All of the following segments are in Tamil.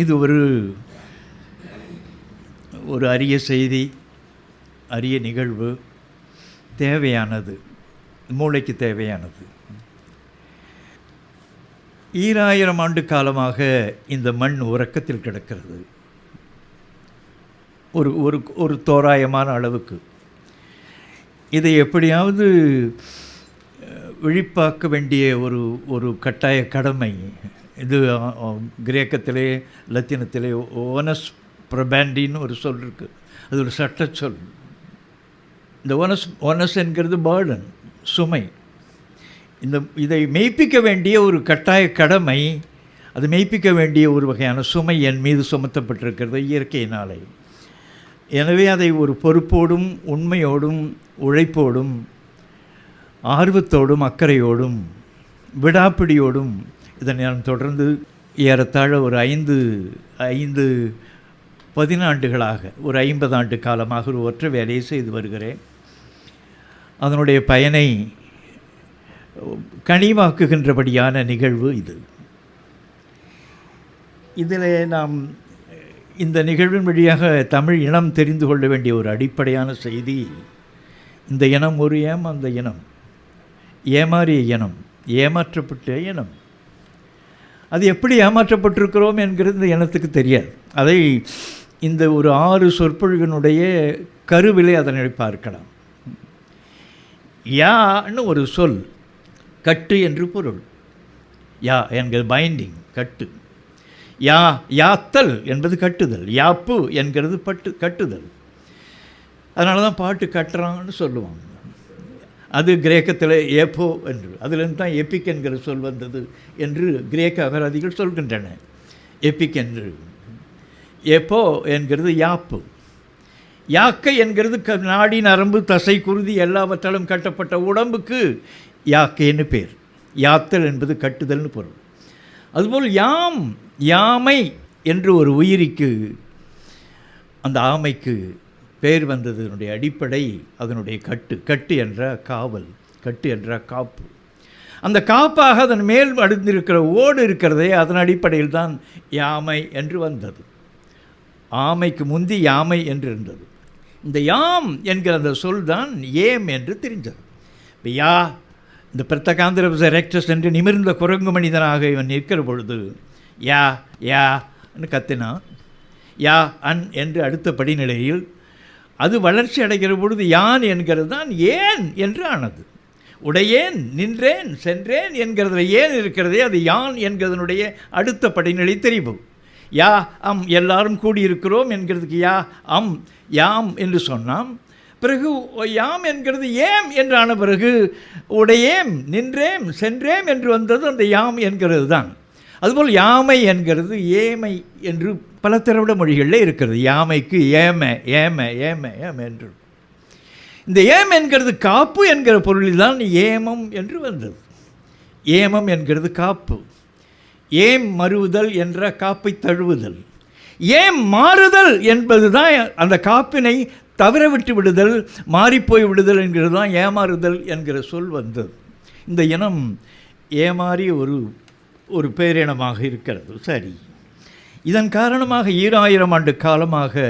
இது ஒரு அரிய செய்தி, அரிய நிகழ்வு, தேவையானது, மூளைக்கு தேவையானது. 2000 ஆண்டு காலமாக இந்த மண் உறக்கத்தில் கிடக்கிறது. ஒரு தோராயமான அளவுக்கு இதை எப்படியாவது விழிப்பாக்க வேண்டிய ஒரு கட்டாய கடமை. இது கிரேக்கத்திலே, லத்தீனத்திலே ஓனஸ் ப்ரொபாண்டின்னு ஒரு சொல் இருக்குது. அது ஒரு சட்ட சொல். இந்த ஓனஸ் என்கிறது பேர்டன், சுமை. இதை மெய்ப்பிக்க வேண்டிய ஒரு கட்டாய கடமை, அது மெய்ப்பிக்க வேண்டிய ஒரு வகையான சுமை என் மீது சுமத்தப்பட்டிருக்கிறது இயற்கையினாலே. எனவே அதை ஒரு பொறுப்போடும், உண்மையோடும், உழைப்போடும், ஆர்வத்தோடும், அக்கறையோடும், விடாப்பிடியோடும் இதை நான் தொடர்ந்து ஏறத்தாழ ஒரு 15 ஆண்டுகளாக, ஒரு 50 ஆண்டு காலமாக ஒரு ஒற்றை வேலையை செய்து வருகிறேன். அதனுடைய பயனை கனிவாக்குகின்றபடியான நிகழ்வு இது. இதில் நாம் இந்த நிகழ்வின் வழியாக தமிழ் இனம் தெரிந்து கொள்ள வேண்டிய ஒரு அடிப்படையான செய்தி, இந்த இனம் ஒரு ஏமாந்த இனம், ஏமாறிய இனம், ஏமாற்றப்பட்ட இனம். அது எப்படி ஏமாற்றப்பட்டிருக்கிறோம் என்கிறது இந்த இனத்துக்கு தெரியாது. அதை இந்த ஒரு 6 சொற்பொழிவினுடைய கருவிலே அதனை பார்க்கலாம். யான்னு ஒரு சொல், கட்டு என்று பொருள். யா என்கிறது பைண்டிங், கட்டு. யாத்தல் என்பது கட்டுதல், யாப்பு என்கிறது கட்டுதல். அதனால தான் பாட்டு கட்டுறான்னு சொல்லுவாங்க. அது கிரேக்கத்தில் ஏப்போ என்று, அதிலிருந்து தான் எப்பிக் என்கிற சொல் வந்தது என்று கிரேக்க அகராதிகள் சொல்கின்றன. எப்பிக் என்று. ஏப்போ என்கிறது யாப்பு. யாக்கை என்கிறது நாடி, நரம்பு, தசை, குருதி எல்லாவற்றாலும் கட்டப்பட்ட உடம்புக்கு யாக்கைன்னு பேர். யாத்தல் என்பது கட்டுதல்னு பொருள். அதுபோல் யாமை என்று ஒரு உயிரிக்கு, அந்த ஆமைக்கு பேர் வந்ததனுடைய அடிப்படை அதனுடைய கட்டு என்ற காவல், கட்டு என்ற காப்பு. அந்த காப்பாக அதன் மேல் அடைந்திருக்கிற ஓடு இருக்கிறதே, அதன் அடிப்படையில் தான் யாமை என்று வந்தது. ஆமைக்கு முந்தி யாமை என்று இருந்தது. இந்த யாம் என்கிற அந்த சொல் தான் ஏம் என்று தெரிஞ்சது. இப்போ இந்த பிரத்தகாந்திர ரெக்டஸ் என்று நிமிர்ந்த குரங்கு மனிதனாக இவன் நிற்கிற பொழுது யான்னு கத்தினான். யா அன் என்று அடுத்த படிநிலையில் அது வளர்ச்சி அடைகிற பொழுது யான் என்கிறது தான் ஏன் என்று ஆனது. உடையேன், நின்றேன், சென்றேன் என்கிறதுல ஏன் இருக்கிறதே, அது யான் என்கிறதனுடைய அடுத்த படிநிலை தெரிவு. எல்லாரும் கூடியிருக்கிறோம் என்கிறதுக்கு யாம் என்று சொன்னான். பிறகு யாம் என்கிறது ஏம் என்றான பிறகு உடையேம், நின்றேம், சென்றேம் என்று வந்தது அந்த யாம் என்கிறது தான். அதுபோல் யாமை என்கிறது ஏமை என்று பல திராவிட மொழிகளில் இருக்கிறது. யாமைக்கு ஏம என்று. இந்த ஏம் என்கிறது காப்பு என்கிற பொருளில் தான் ஏமம் என்று வந்தது. ஏமம் என்கிறது காப்பு. ஏம் மறுவுதல் என்ற காப்பை தழுவுதல். ஏம் மாறுதல் என்பது தான் அந்த காப்பினை தவிர விட்டு விடுதல், மாறிப்போய் விடுதல் என்கிறது தான் ஏமாறுதல் என்கிற சொல் வந்தது. இந்த இனம் ஏமாறிய ஒரு பேரினமாக இருக்கிறது. சரி, இதன் காரணமாக 2000 ஆண்டு காலமாக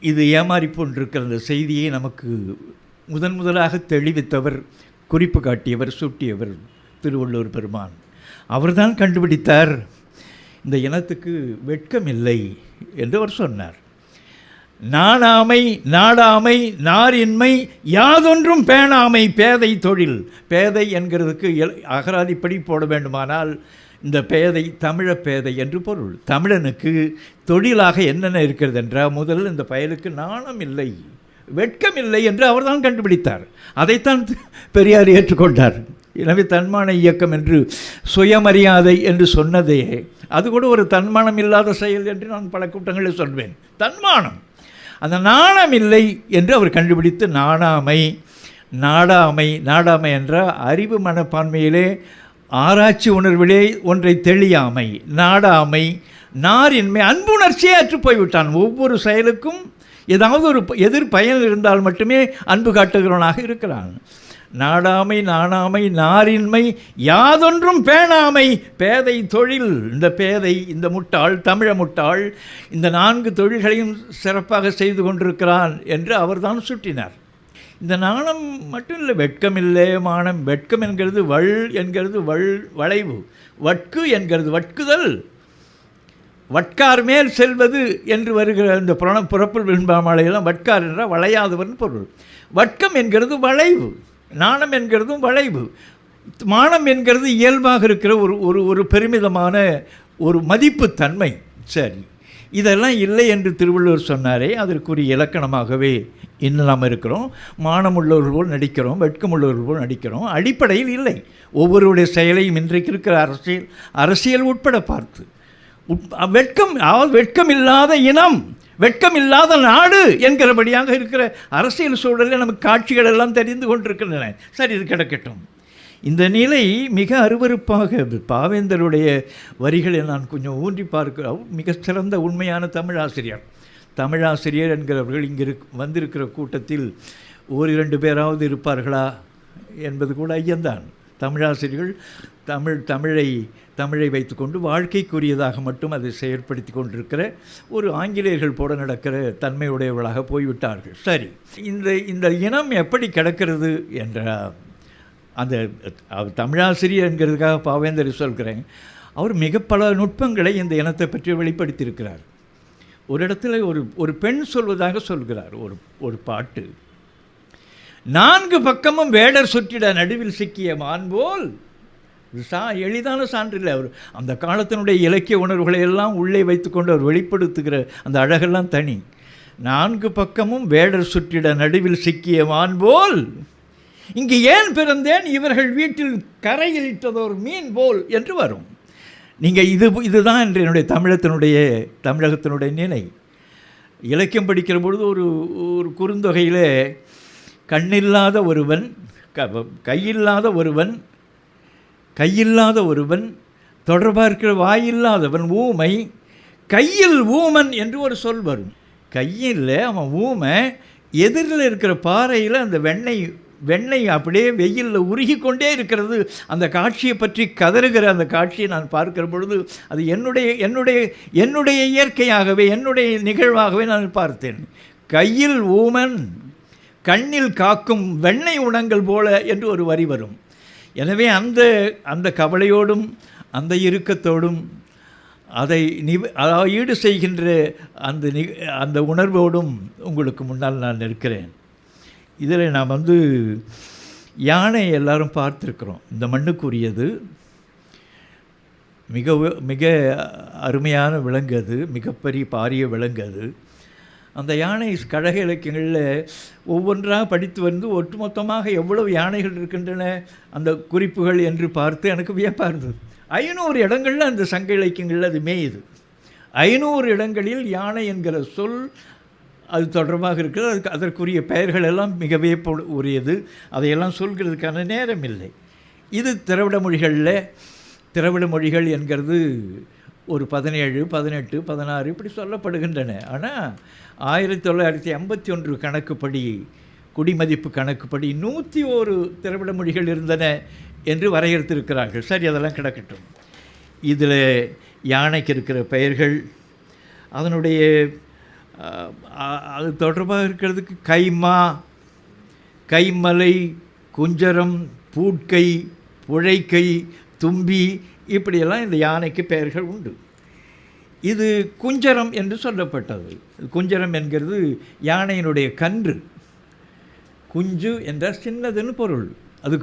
இது ஏமாறி போன்றிருக்கிற அந்த செய்தியை நமக்கு முதலாக தெளிவித்தவர், குறிப்பு காட்டியவர், சூட்டியவர் திருவள்ளுவர் பெருமான். அவர்தான் கண்டுபிடித்தார், இந்த இனத்துக்கு வெட்கமில்லை என்று அவர் சொன்னார். நாணாமை, நாடாமை, நாரின்மை, யாதொன்றும் பேணாமை, பேதை தொழில். பேதை என்கிறதுக்கு அகராதிப்படி போட வேண்டுமானால் இந்த பேதை தமிழ பேதை என்று பொருள். தமிழனுக்கு தொழிலாக என்னென்ன இருக்கிறது என்றால், முதலில் இந்த பயலுக்கு நாணம் இல்லை, வெட்கம் இல்லை என்று அவர்தான் கண்டுபிடித்தார். அதைத்தான் பெரியார் ஏற்றுக்கொண்டார். எனவே தன்மான இயக்கம் என்று சுயமரியாதை என்று சொன்னதே அது கூட ஒரு தன்மானம் இல்லாத செயல் என்று நான் பல கூட்டங்களில் சொல்வேன். தன்மானம், அந்த நாணம் இல்லை என்று அவர் கண்டுபிடித்து நாடாமை என்ற அறிவு மனப்பான்மையிலே, ஆராய்ச்சி உணர்விலே ஒன்றை தெளியாமை, நாடாமை, நாரின்மை, அன்புணர்ச்சியே அற்று போய்விட்டான். ஒவ்வொரு செயலுக்கும் ஏதாவது ஒரு எதிர் பயன் இருந்தால் மட்டுமே அன்பு காட்டுகிறவனாக இருக்கிறான். நாடாமை நாணாமை நாரின்மை யாதொன்றும் பேணாமை பேதை தொழில். இந்த பேதை, இந்த முட்டாள், தமிழ முட்டாள் இந்த 4 தொழில்களையும் சிறப்பாக செய்து கொண்டிருக்கிறான் என்று அவர்தான் சுட்டினார். இந்த நாணம் மட்டும் இல்லை, வெட்கம் இல்லை, மானம். வெட்கம் என்கிறது வள் என்கிறது வளைவு, வட்கு என்கிறது வட்குதல், வட்கார் மேல் செல்வது என்று வருகிற இந்த புறப்புல் வெண்பாமாலையெல்லாம் வட்கார் என்றால் வளையாதவன் பொருள். வட்கம் என்கிறது வளைவு, நாணம் என்கிறதும் வளைவு, மானம் என்கிறது இயல்பாக இருக்கிற ஒரு பெருமிதமான ஒரு மதிப்புத்தன்மை. சரி, இதெல்லாம் இல்லை என்று திருவள்ளுவர் சொன்னாரே, அதற்குரிய இலக்கணமாகவே இன்னும் நாம் இருக்கிறோம். மானம் உள்ளவர்கள் போல் நடிக்கிறோம், வெட்கம் உள்ளவர்கள் போல் நடிக்கிறோம். அடிப்படையில் இல்லை. ஒவ்வொருடைய செயலையும் இன்றைக்கு இருக்கிற அரசியல் உட்பட பார்த்து வெட்கம் இல்லாத இனம், வெட்கம் இல்லாத நாடு என்கிறபடியாக இருக்கிற அரசியல் சூழலில் நமக்கு காட்சிகள் எல்லாம் தெரிந்து கொண்டிருக்கின்றன. சரி, இது கிடக்கட்டும். இந்த நிலை மிக அருவருப்பாக பாவேந்தருடைய வரிகளை நான் கொஞ்சம் ஊன்றி பார்க்கிறோம். மிக சிறந்த உண்மையான தமிழாசிரியர் என்கிறவர்கள் இங்கே வந்திருக்கிற கூட்டத்தில் 1-2 பேராவது இருப்பார்களா என்பது கூட ஐயந்தான். தமிழாசிரியர்கள் தமிழை வைத்துக்கொண்டு வாழ்க்கைக்குரியதாக மட்டும் அதை செயற்படுத்தி கொண்டிருக்கிற ஒரு ஆங்கிலேயர்கள் போட நடக்கிற தன்மையுடையவர்களாக போய்விட்டார்கள். சரி, இந்த இனம் எப்படி கிடக்கிறது என்ற அந்த தமிழாசிரியர் என்கிறதுக்காக பாவேந்தர் சொல்கிறேன். அவர் மிக பல நுட்பங்களை இந்த இனத்தை பற்றி வெளிப்படுத்தியிருக்கிறார். ஒரு இடத்துல ஒரு பெண் சொல்வதாக சொல்கிறார் ஒரு பாட்டு. 4 பக்கமும் வேடர் சுற்றிட நடுவில் சிக்கிய மான் போல். எளிதான சான்றில்லை. அவர் அந்த காலத்தினுடைய இலக்கிய உணர்வுகளை எல்லாம் உள்ளே வைத்துக்கொண்டு அவர் வெளிப்படுத்துகிற அந்த அழகெல்லாம் தனி. 4 பக்கமும் வேடர் சுற்றிட நடுவில் சிக்கிய மான் போல் இங்கு ஏன் பிறந்தேன் இவர்கள் வீட்டில் கரையில் இட்டதோர் மீன் போல் என்று வரும். நீங்கள் இதுதான் என்று என்னுடைய தமிழகத்தினுடைய நிலை. இலக்கியம் படிக்கிற பொழுது ஒரு குறுந்தொகையில் கண்ணில்லாத ஒருவன், கையில்லாத ஒருவன், தொடர்பார்க்கிற வாயில்லாதவன், ஊமை, கையில் ஊமன் என்று ஒரு சொல் வரும். கையில் அவன் ஊமை, எதிரில் இருக்கிற பாறையில் அந்த வெண்ணெய் அப்படியே வெயிலில் உருகி கொண்டே இருக்கிறது. அந்த காட்சியை பற்றி கதறுகிற அந்த காட்சியை நான் பார்க்கிற பொழுது அது என்னுடைய இயற்கையாகவே, என்னுடைய நிகழ்வாகவே நான் பார்த்தேன். கையில் ஊமன், கண்ணில் காக்கும் வெண்ணெய் உணங்கள் போல என்று ஒரு வரி வரும். எனவே அந்த கவலையோடும் அந்த இறுக்கத்தோடும் அதை ஈடு செய்கின்ற அந்த உணர்வோடும் உங்களுக்கு முன்னால் நான் இருக்கிறேன். இதில் நான் யானை எல்லாரும் பார்த்துருக்குறோம். இந்த மண்ணுக்குரியது, மிக அருமையான விலங்கு அது, மிகப்பெரிய பாரிய விலங்கு அது. அந்த யானை கழக இலக்கியங்களில் ஒவ்வொன்றாக படித்து ஒட்டுமொத்தமாக எவ்வளவு யானைகள் இருக்கின்றன அந்த குறிப்புகள் என்று பார்த்து எனக்கு வியப்பாக இருந்தது. 500 இடங்களில் அந்த சங்க இலக்கியங்களில் அது மேயுது. 500 இடங்களில் யானை என்கிற சொல் அது தொடர்பாக இருக்கிறது. அதற்குரிய பெயர்கள் எல்லாம் மிகவே உரியது. அதையெல்லாம் சொல்கிறதுக்கான நேரம் இல்லை. இது திராவிட மொழிகள் என்கிறது ஒரு 17, 18, 16 இப்படி சொல்லப்படுகின்றன. ஆனால் 1951 கணக்குப்படி, குடிமதிப்பு கணக்குப்படி 101 திராவிட மொழிகள் இருந்தன என்று வரையறுத்திருக்கிறார்கள். சரி, அதெல்லாம் கிடக்கட்டும். இதில் யானைக்கு இருக்கிற பெயர்கள், அதனுடைய அது தொடர்பாக இருக்கிறதுக்கு கைமா, கைமலை, குஞ்சரம், பூட்கை, புழைக்கை, தும்பி இப்படியெல்லாம் இந்த யானைக்கு பெயர்கள் உண்டு. இது குஞ்சரம் என்று சொல்லப்பட்டது. குஞ்சரம் என்கிறது யானையினுடைய கன்று. குஞ்சு என்றால் சின்னதுன்னு பொருள். அது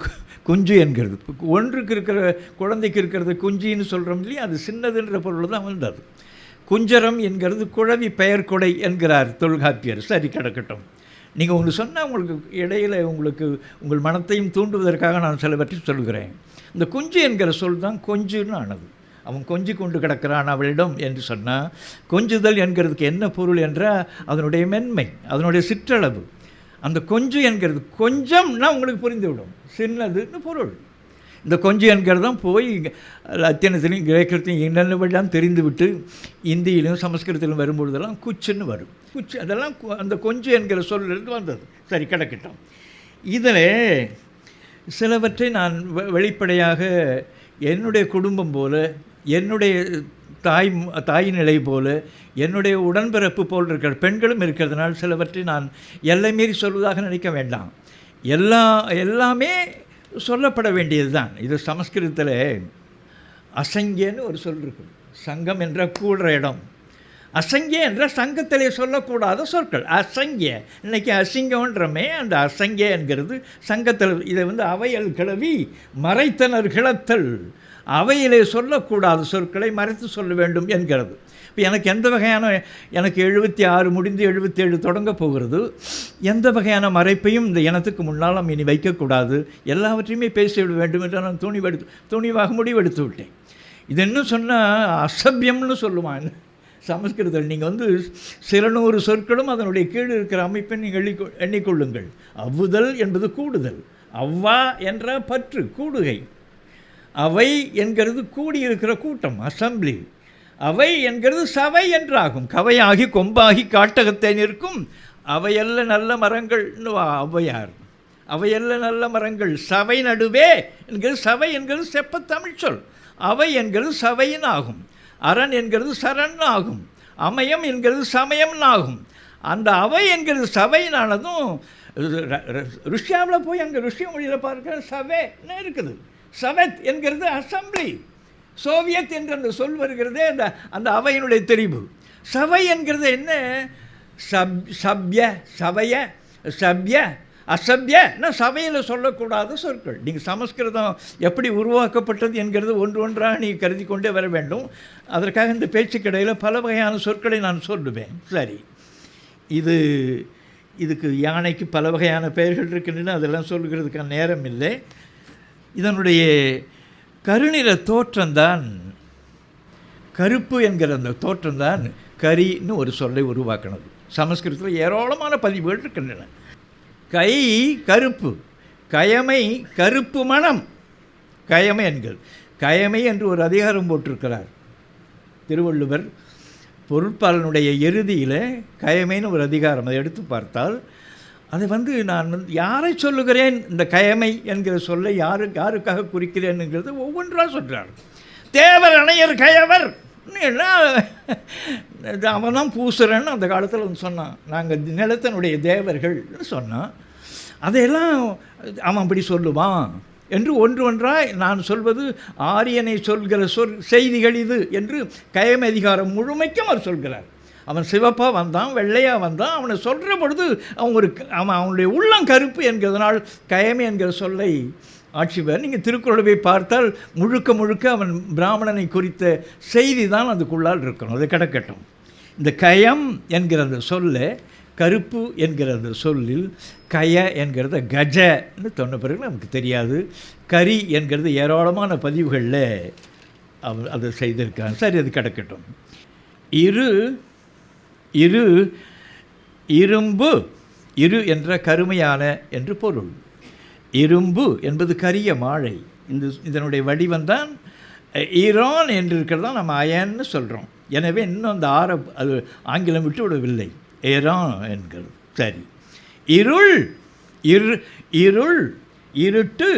குஞ்சு என்கிறது. ஒன்றுக்கு இருக்கிற குழந்தைக்கு இருக்கிறது குஞ்சின்னு சொல்கிறோம் இல்லையா, அது சின்னதுன்ற பொருள் தான் வந்தது. குஞ்சரம் என்கிறது குழவி பெயர் கொடை என்கிறார் தொல்காப்பியர். சரி, கிடக்கட்டும். நீங்கள் உங்களுக்கு சொன்னால் உங்களுக்கு இடையில் உங்கள் மனத்தையும் தூண்டுவதற்காக நான் சிலவற்றை சொல்கிறேன். இந்த குஞ்சு என்கிற சொல் தான் கொஞ்சுன்னு ஆனது. அவன் கொஞ்சி கொண்டு கிடக்கிறான் அவளிடம் என்று சொன்னால், கொஞ்சுதல் என்கிறதுக்கு என்ன பொருள் என்றால் அதனுடைய மென்மை, அதனுடைய சிற்றளவு. அந்த கொஞ்சு என்கிறது கொஞ்சம்னா உங்களுக்கு புரிந்துவிடும், சின்னதுன்னு பொருள். இந்த கொஞ்சு என்கிறது தான் போய் லத்தீனத்திலையும் கிரேக்கத்திலையும் என்னென்னவெல்லாம் தெரிந்துவிட்டு இந்தியிலும் சமஸ்கிருதத்திலும் வரும்பொழுதெல்லாம் குச்சுன்னு வரும். குச்சு அதெல்லாம் அந்த கொஞ்சு என்கிற சொல்லிருந்து வந்தது. சரி, கிடக்கட்டும். இதில் சிலவற்றை நான் வெளிப்படையாக என்னுடைய குடும்பம் போல, என்னுடைய தாய் நிலை போல, என்னுடைய உடன்பிறப்பு போல் இருக்கிற பெண்களும் இருக்கிறதுனால் சிலவற்றை நான் எல்லை மீறி சொல்வதாக நினைக்க வேண்டாம். எல்லாமே சொல்லப்பட வேண்டியது தான். இது சமஸ்கிருதத்தில் அசங்கியன்னு ஒரு சொல் இருக்குது. சங்கம் என்ற கூடுற இடம். அசங்கிய என்ற சங்கத்திலே சொல்லக்கூடாத சொற்கள் அசங்கிய. இன்றைக்கி அசிங்கன்றமே, அந்த அசங்கிய என்கிறது சங்கத்தில். இதை அவையல் கிளவி மறைத்தனர் கிளத்தல். அவையிலே சொல்லக்கூடாத சொற்களை மறைத்து சொல்ல வேண்டும் என்கிறது. இப்போ எனக்கு எந்த வகையான, எனக்கு 76 முடிந்து 77 தொடங்க போகிறது. எந்த வகையான மறைப்பையும் இந்த இனத்துக்கு முன்னால் நம்ம இனி வைக்கக்கூடாது, எல்லாவற்றையுமே பேசிவிட வேண்டும் என்று நான் துணிவாக முடிவெடுத்து விட்டேன். இது என்ன சொன்னால் அசபியம்னு சொல்லுவான் சமஸ்கிருதத்தில். நீங்கள் சில 100 சொற்களும் அதனுடைய கீழ் இருக்கிற அமைப்பை நீங்கள் எண்ணிக்கொள்ளுங்கள். அவ்வுதல் என்பது கூடுதல். அவ்வா என்ற பற்று கூடுகை. அவை என்கிறது கூடியிருக்கிற கூட்டம், அசம்பிளி. அவை என்கிறது சபை என்றாகும். கவையாகி கொம்பாகி காட்டகத்தை நிற்கும் அவையல்ல நல்ல மரங்கள் ஔவையார். அவையல்ல நல்ல மரங்கள் சபை நடுவே என்கிறது. சபை என்கிறது செப்ப தமிழ் சொல். அவை என்கிறது சபையின் ஆகும். அரண் என்கிறது சரண் ஆகும். அமையம் என்கிறது சமயம் ஆகும். அந்த அவை என்கிறது சபையினானதும் ருஷ்யாவில் போய் அங்கே ருஷ்ய மொழியில் பார்க்க சபைன்னு இருக்குது. சவத் என்கிறது அசம்பிளி. சோவியத் என்ற அந்த சொல் வருகிறதே அந்த அவையினுடைய தெரிவு. சபை என்கிறது என்ன? சப்ய சபைய சப்ய அசபியன்னா சபையில் சொல்லக்கூடாத சொற்கள். நீங்கள் சமஸ்கிருதம் எப்படி உருவாக்கப்பட்டது என்கிறது ஒன்றாக நீ கருதி கொண்டே வர வேண்டும். அதற்காக இந்த பேச்சுக்கடையில் பல வகையான சொற்களை நான் சொல்லுவேன். சரி, இதுக்கு யானைக்கு பல வகையான பெயர்கள் இருக்கின்றன, அதெல்லாம் சொல்லுகிறதுக்கான நேரம் இல்லை. இதனுடைய கருநிற தோற்றம்தான், கருப்பு என்கிற அந்த தோற்றம்தான் கரின்னு ஒரு சொல்லை உருவாக்கினது. சமஸ்கிருதத்தில் ஏராளமான பதிவுகள் இருக்கின்றன. கை கருப்பு, கயமை கருப்பு மனம். கயமை என்கிறது. கயமை என்று ஒரு அதிகாரம் போட்டிருக்கிறார் திருவள்ளுவர். பொருட்பாலனுடைய இறுதியில் கயமைன்னு ஒரு அதிகாரம். அதை எடுத்து பார்த்தால் அதை நான் யாரை சொல்லுகிறேன், இந்த கயமை என்கிற சொல்லை யாருக்காக குறிக்கிறேன்ங்கிறது ஒவ்வொன்றாக சொல்கிறார். தேவர் அணையர் கயவர் அவன் தான் பூசுறன்னு அந்த காலத்தில் சொன்னான். நாங்கள் நிலத்தினுடைய தேவர்கள்னு சொன்னான். அதையெல்லாம் அவன் அப்படி சொல்லுவான் என்று ஒன்றாய் நான் சொல்வது ஆரியனை சொல்கிற செய்திகள் இது என்று கயமை அதிகாரம் முழுமைக்கும் அவர் சொல்கிறார். அவன் சிவப்பாக வந்தான், வெள்ளையாக வந்தான். அவனை சொல்கிற பொழுது அவனுடைய உள்ளம் கருப்பு என்கிறதுனால் கயமை என்கிற சொல்லை ஆட்சிவர். நீங்கள் திருக்குறளை பார்த்தால் முழுக்க அவன் பிராமணனை குறித்த செய்தி தான் அதுக்குள்ளால் இருக்கணும். அது கிடக்கட்டும். இந்த கயம் என்கிற அந்த சொல்ல, கருப்பு என்கிற அந்த சொல்லில் கய என்கிறத கஜன்னு சொன்ன பிறகு நமக்கு தெரியாது. கரி என்கிறது ஏராளமான பதிவுகளில் அவர் அதை செய்திருக்காங்க. சரி, அது கிடக்கட்டும். இரும்பு, இரு என்ற கருமையான என்று பொருள். இரும்பு என்பது கரிய மாழை. இதனுடைய வடிவம்தான் ஈரான் என்று இருக்கிறதா நம்ம அயன்னு சொல்கிறோம். எனவே இன்னும் அந்த அது ஆங்கிலம் விட்டு விடவில்லை, ஏரான் என்கிறது. சரி, இருள், இருட்டு,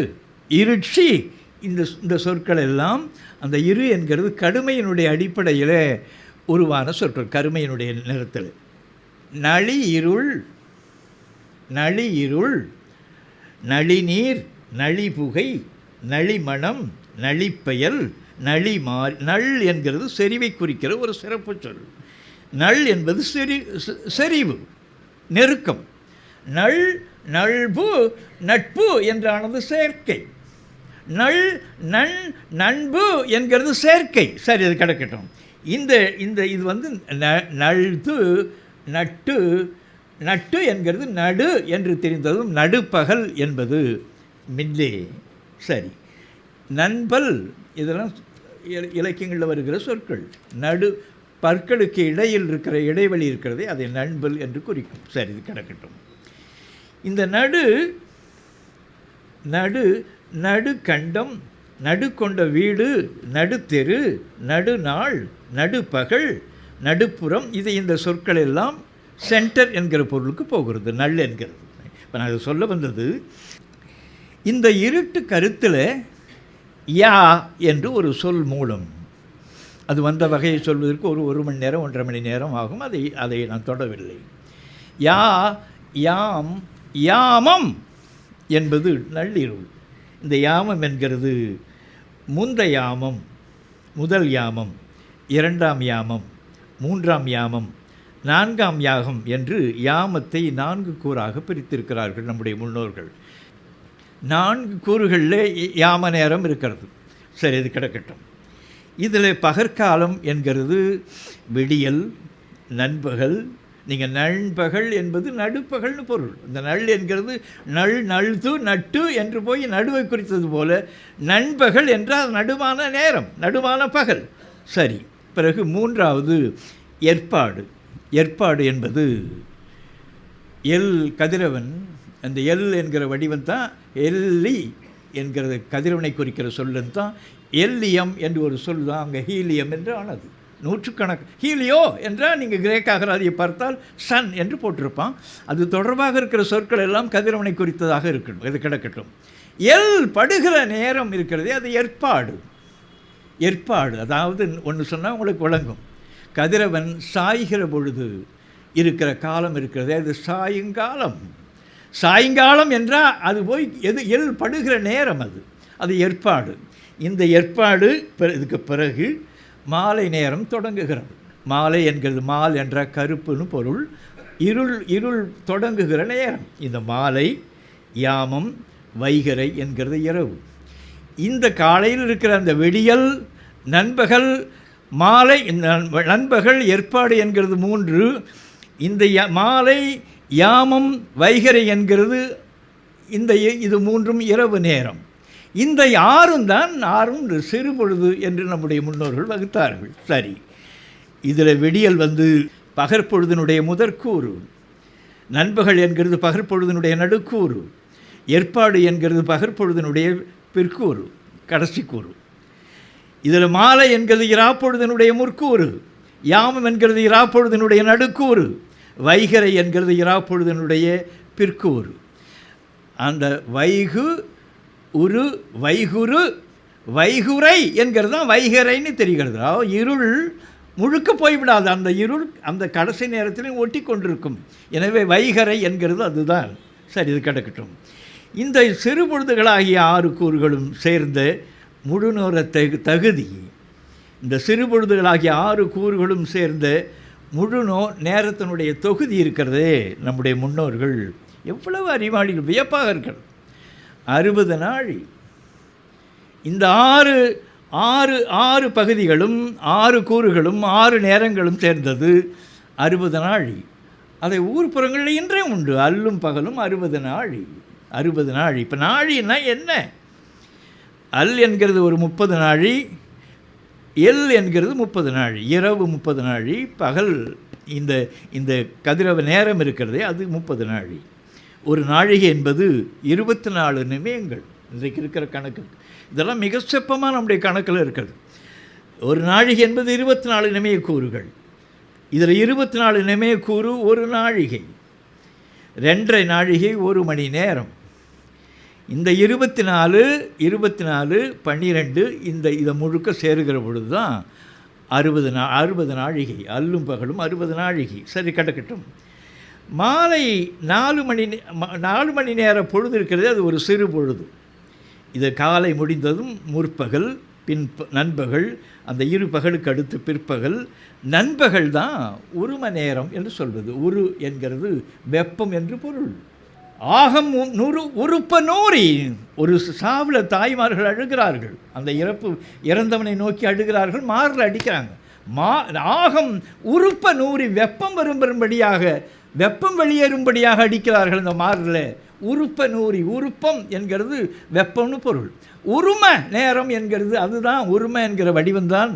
இருட்சி, இந்த சொற்கள் எல்லாம் அந்த இரு என்கிறது கடுமையினுடைய அடிப்படையில் உருவான சொற்கள். கருமையினுடைய நிறத்தில் நளியிருள், நளிநீர், நளிபுகை, நளிமணம், நளிப்பெயல், நளிமாறி. நள் என்கிறது செறிவை குறிக்கிற ஒரு சிறப்பு சொல். நள் என்பது செறிவு, நெருக்கம். நல்பு, நட்பு என்றானது சேர்க்கை. நண்பு என்கிறது சேர்க்கை. சரி, அது கிடக்கட்டும். இது நழ்து, நட்டு என்கிறது நடு என்று தெரிந்ததும் நடுப்பகல் என்பது மில்லே. சரி, நண்பல் இதெல்லாம் இலக்கியங்களில் வருகிற சொற்கள். பற்களுக்கு இடையில் இருக்கிற இடைவெளி இருக்கிறதே அதை நண்பல் என்று குறிக்கும். சரி, இது கிடக்கட்டும். இந்த நடுக்கண்டம், நடுக்கொண்ட வீடு, நடுத்தெரு, நடுநாள், நடுப்பகல், நடுப்புறம், இந்த சொற்கள் எல்லாம் சென்டர் என்கிற பொருளுக்கு போகிறது. நள் என்கிறது. இப்போ நான் சொல்ல வந்தது, இந்த இருட்டு கருத்தில் யா என்று ஒரு சொல் மூலம் அது வந்த வகையை சொல்வதற்கு ஒரு மணி நேரம் 1.5 மணி நேரம் ஆகும். அதை நான் தொடவில்லை. யா, யாம், யாமம் என்பது நள்ளிருள். இந்த யாமம் என்கிறது முந்த யாமம், முதல் யாமம், 2ஆம் யாமம், 3ஆம் யாமம், 4ஆம் யாகம் என்று யாமத்தை 4 கூறாக பிரித்திருக்கிறார்கள் நம்முடைய முன்னோர்கள். 4 கூறுகளில் யாம நேரம் இருக்கிறது. சரி, இது கிடக்கட்டும். இதில் பகற்காலம் என்கிறது விடியல், நண்பகல். நீங்கள் நண்பகல் என்பது நடுப்பகல்னு பொருள். இந்த நள் என்கிறது நழுது நட்டு என்று போய் நடுவை குறித்தது போல நண்பகல் என்றால் நடுவான நேரம், நடுவான பகல். சரி, பிறகு 3வது ஏற்பாடு. ஏற்பாடு என்பது எல் கதிரவன். அந்த எல் என்கிற வடிவம் தான் எல்லி என்கிறது கதிரவனை குறிக்கிற சொல்லு தான். எல்லியம் என்று ஒரு சொல் தான் அங்கே ஹீலியம் என்று ஆனது. நூற்றுக்கணக்கு ஹீலியோ என்றால் நீங்கள் கிரேக்க அகராதியை பார்த்தால் சன் என்று போட்டிருப்பான். அது தொடர்பாக இருக்கிற சொற்கள் எல்லாம் கதிரவனை குறித்ததாக இருக்கணும். இது கிடக்கட்டும். எல் படுகிற நேரம் இருக்கிறதே அது ஏற்பாடு. ஏற்பாடு அதாவது ஒன்று சொன்னால் உங்களுக்கு விளங்கும். கதிரவன் சாய்கிற பொழுது இருக்கிற காலம் இருக்கிறதே அது சாயங்காலம். சாயங்காலம் என்றால் அது போய் எல் படுகிற நேரம் அது ஏற்பாடு. இந்த ஏற்பாடு இதுக்கு பிறகு மாலை நேரம் தொடங்குகிறது. மாலை என்கிறது மால் என்ற கருப்புன்னு பொருள். இருள் தொடங்குகிற நேரம். இந்த மாலை, யாமம், வைகரை என்கிறது இரவு. இந்த காலையில் இருக்கிற அந்த விடியல், நண்பகல், மாலை, நண்பகல், ஏற்பாடு என்கிறது 3. இந்த மாலை, யாமம், வைகரை என்கிறது இது 3ம் இரவு நேரம். இந்த 6ம் தான் 6ம் சிறு பொழுது என்று நம்முடைய முன்னோர்கள் வகுத்தார்கள். சரி, இதில் விடியல் பகற்பொழுதினுடைய முதற்கூறு, நண்பகல் என்கிறது பகற்பொழுதினுடைய நடுக்கூறு, ஏற்பாடு என்கிறது பகற்பொழுதினுடைய பிற்கூறு, கடைசி கூறு. இதில் மாலை என்கிறது இராப்பொழுதினுடைய முற்கூறு, யாமம் என்கிறது இராப்பொழுதினுடைய நடுக்கூறு, வைகரை என்கிறது இராப்பொழுதினுடைய பிற்கூறு. அந்த வைகுரு வைகுரை என்கிறது தான் வைகரைன்னு தெரிகிறது. இருள் முழுக்க போய்விடாது. அந்த இருள் அந்த கடைசி நேரத்திலும் ஒட்டி கொண்டிருக்கும். எனவே வைகரை என்கிறது அதுதான். சரி, இது கிடக்கட்டும். இந்த சிறு பொழுதுகளாகிய 6 கூறுகளும் சேர்ந்த முழுநோர தகுதி, இந்த சிறு பொழுதுகளாகிய 6 கூறுகளும் சேர்ந்த முழுநோ நேரத்தினுடைய தொகுதி இருக்கிறதே நம்முடைய முன்னோர்கள் எவ்வளவு அறிவாளிகள், வியப்பாக இருக்கிறது. 60 நாழி. இந்த 6 பகுதிகளும் 6 கூறுகளும் 6 நேரங்களும் சேர்ந்தது 60 நாழி. அதை ஊர்ப்புறங்களில் இன்றையும் உண்டு. அல்லும் பகலும் 60 நாழி. 60 நாழி. இப்போ நாழின்னா என்ன? அல் என்கிறது ஒரு 30 நாழி, எல் என்கிறது 30 நாழி. இரவு 30 நாழி, பகல் இந்த கதிரவ நேரம் இருக்கிறதே அது 30 நாழி. ஒரு நாழிகை என்பது 24 நிமியங்கள். இன்றைக்கு இருக்கிற கணக்கு இதெல்லாம் மிக சிற்பமாக நம்முடைய கணக்கில் இருக்கிறது. ஒரு நாழிகை என்பது 24 நிமியக்கூறுகள். இதில் 24 நிமியக்கூறு ஒரு நாழிகை. 2.5 நாழிகை 1 மணி நேரம். இந்த 24 12 இதை முழுக்க சேருகிற பொழுது தான் 60 நாழிகை. அல்லும் பகலும் 60 நாழிகை. சரி, கிடக்கட்டும். மாலை 4 மணி நேர பொழுது இருக்கிறது அது ஒரு சிறு பொழுது. இது காலை முடிந்ததும் முற்பகல், நண்பகல், அந்த 2 பகலுக்கு அடுத்து பிற்பகல். நண்பகல் தான் உரும நேரம் என்று சொல்வது. உரு என்கிறது வெப்பம் என்று பொருள். ஆகம் உருப்ப நூறி. ஒரு சாவில் தாய்மார்கள் அழுகிறார்கள். அந்த இறந்தவனை நோக்கி அழுகிறார்கள், மாரில் அடிக்கிறாங்க. ஆகம் உருப்ப நூறி, வெப்பம் வரும்படியாக, வெப்பம் வெளியேறும்படியாக அடிக்கிறார்கள் அந்த மாரில். உருப்ப நூறி, உருப்பம் என்கிறது வெப்பம்னு பொருள். உரும நேரம் என்கிறது அதுதான். உரும என்கிற வடிவம்தான்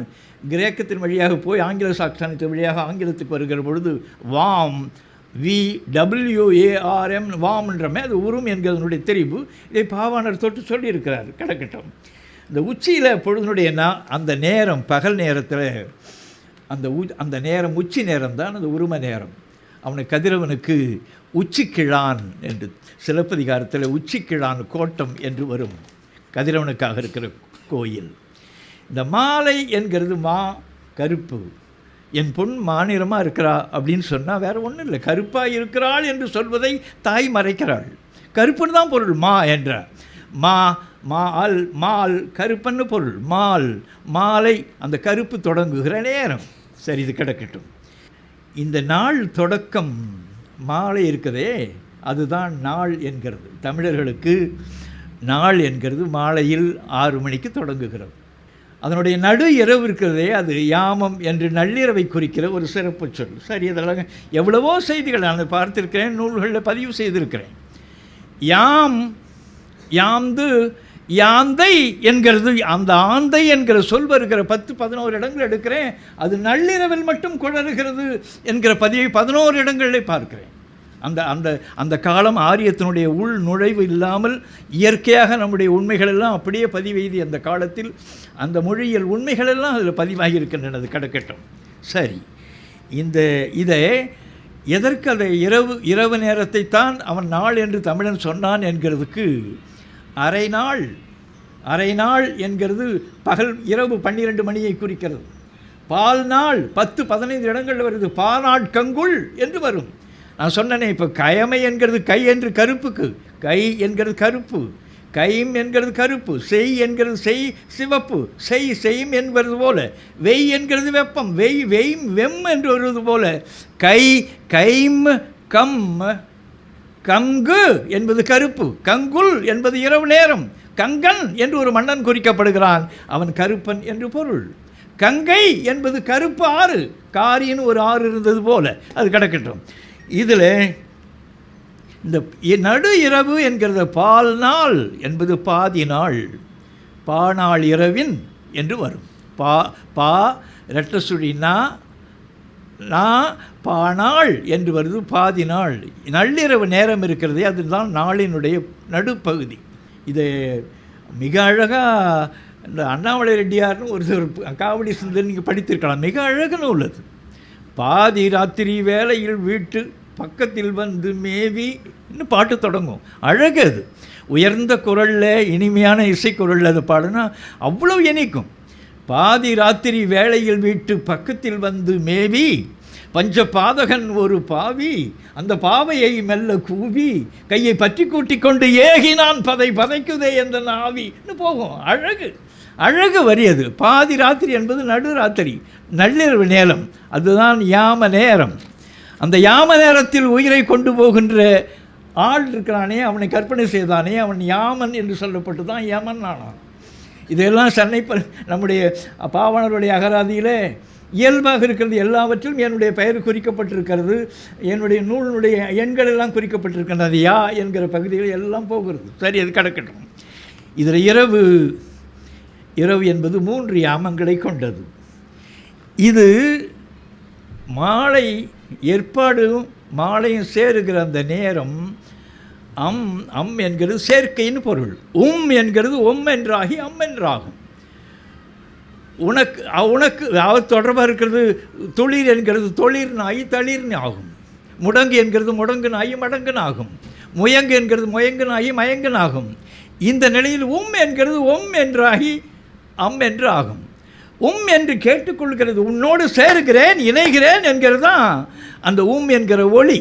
கிரேக்கத்தின் வழியாக போய் ஆங்கில சாக்சனத்தின் வழியாக ஆங்கிலத்துக்கு வருகிற பொழுது வாம், VWARM, வாம்ன்றமே அது உரும் என்கிறதனுடைய தெரிவு. இதை பாவாணர் தொட்டு சொல்லியிருக்கிறார். கிடக்கட்டும். இந்த உச்சியில் பொழுதுனுடைய அந்த நேரம், பகல் நேரத்தில் அந்த நேரம் உச்சி நேரம் தான் அது உரும நேரம். அவனை கதிரவனுக்கு உச்சிக்கிழான் என்று சிலப்பதிகாரத்தில் உச்சிக்கிழான் கோட்டம் என்று வரும் கதிரவனுக்காக இருக்கிற கோயில். இந்த மாலை என்கிறது கருப்பு, என் பொன் மாநிறமாக இருக்கிறா அப்படின்னு சொன்னால் வேறு ஒன்றும் இல்லை, கருப்பாக இருக்கிறாள் என்று சொல்வதை தாய் மறைக்கிறாள். கருப்புன்னு தான் பொருள். என்ற மால் கருப்பன்னு பொருள். மாலை அந்த கருப்பு தொடங்குகிற நேரம். சரி, இது கிடக்கட்டும். இந்த நாள் தொடக்கம் மாலை இருக்குதே, அதுதான் நாள் என்கிறது. தமிழர்களுக்கு நாள் என்கிறது மாலையில் 6 மணிக்கு தொடங்குகிறது. அதனுடைய நடு இரவு இருக்கிறதே, அது யாமம் என்று நள்ளிரவை குறிக்கிற ஒரு சிறப்பு சொல். சரி, அதெல்லாம் எவ்வளவோ செய்திகள் நான் பார்த்திருக்கிறேன், நூல்களில் பதிவு செய்திருக்கிறேன். யாம்து யாந்தை என்கிறது, அந்த ஆந்தை என்கிற சொல் வருகிற 10-11 இடங்கள் எடுக்கிறேன். அது நள்ளிரவில் மட்டும் குளறுகிறது என்கிற பதிவை 11 இடங்களில் பார்க்கிறேன். அந்த அந்த அந்த காலம் ஆரியத்தினுடைய உள் நுழைவு இல்லாமல் இயற்கையாக நம்முடைய உண்மைகளெல்லாம் அப்படியே பதிவெய்தி அந்த காலத்தில் அந்த மொழியியல் உண்மைகளெல்லாம் அதில் பதிவாகி இருக்கின்றன. கிடக்கட்டும். சரி, இதை எதற்கு அதை இரவு நேரத்தை தான் அவன் நாள் என்று தமிழன் சொன்னான் என்கிறதுக்கு அரை நாள் என்கிறது பகல் இரவு 12 மணியை குறிக்கிறது. பால் நாள் 10-15 இடங்களில் வருது. பாநாட்கங்குள் என்று வரும். நான் சொன்னேனே, இப்போ கயமை என்கிறது கை என்று கருப்புக்கு, கை என்கிறது கருப்பு, கைம் என்கிறது கருப்பு, செய் என்கிறது சிவப்பு, செய்யும் என்பது போல, வெய் என்கிறது வெப்பம், வெய்ம் வெம் என்று வருவது போல, கைம் கங்கு என்பது கருப்பு, கங்குல் என்பது இரவு நேரம், கங்கன் என்று ஒரு மன்னன் குறிக்கப்படுகிறான், அவன் கருப்பன் என்று பொருள். கங்கை என்பது கருப்பு ஆறு, காரின்னு ஒரு ஆறு இருந்தது போல. அது கிடக்கட்டும். இதில் இந்த நடு இரவு என்கிறத பால் நாள் என்பது பாதி நாள், பாநாள் இரவின் என்று வரும். பா ரெட்டசுழினா பாநாள் என்று வருது, பாதி நாள். நள்ளிரவு நேரம் இருக்கிறதே, அதுதான் நாளினுடைய நடுப்பகுதி. இது மிக அழகாக இந்த அண்ணாமலை ரெட்டியார்னு ஒரு காவடி சுந்தர் நீங்கள் படித்திருக்கலாம். மிக அழகுன்னு உள்ளது. பாதி ராத்திரி வேளையில் வீட்டு பக்கத்தில் வந்து மேவி இன்னும் பாட்டு தொடங்கும். அழகு. அது உயர்ந்த குரலில் இனிமையான இசைக்குரலில் அது பாடுனா அவ்வளோ இனிக்கும். பாதி ராத்திரி வேளையில் வீட்டு பக்கத்தில் வந்து மேவி பஞ்ச பாதகன் ஒரு பாவி, அந்த பாவையை மெல்ல கூவி கையை பற்றி கூட்டி கொண்டு ஏகினான் பதைக்குதே என்ற நாவின்னு போகும். அழகு வரியது. பாதி ராத்திரி என்பது நடு ராத்திரி, நள்ளிரவு நேரம், அதுதான் யாம நேரம். அந்த யாம நேரத்தில் உயிரை கொண்டு போகின்ற ஆள் இருக்கிறானே, அவனை கற்பனை செய்தானே, அவன் யாமன் என்று சொல்லப்பட்டு தான் யமன் ஆனான். இதெல்லாம் நம்முடைய பாவனருடைய அகராதியிலே இயல்பாக இருக்கிறது. எல்லாவற்றிலும் என்னுடைய பெயர் குறிக்கப்பட்டிருக்கிறது, என்னுடைய நூலினுடைய எண்கள் எல்லாம் குறிக்கப்பட்டிருக்கின்றது. அது என்கிற பகுதிகள் எல்லாம் போகிறது. சரி, அது கிடக்கட்டும். இதில் இரவு என்பது 3 யாமங்களை கொண்டது. இது மாலை ஏற்பாடும் மாலையும் சேருகிற அந்த நேரம் அம் என்கிறது சேர்க்கைன்னு பொருள். என்கிறது என்றாகி என்றாகும். உனக்கு அவர் தொடர்பாக இருக்கிறது. துளிர் என்கிறது தொழிற்னாகி தளிர்னு ஆகும். முடங்கு என்கிறது முடங்குனாகி மடங்குன்னு ஆகும். முயங்கு என்கிறது முயங்குனாகி மயங்குன்னு ஆகும். இந்த நிலையில் என்கிறது என்றாகி என்று ஆகும். என்று கேட்டுக்கொள்கிறது. உன்னோடு சேருகிறேன், இணைகிறேன் என்கிறது தான் அந்த என்கிற ஒளி.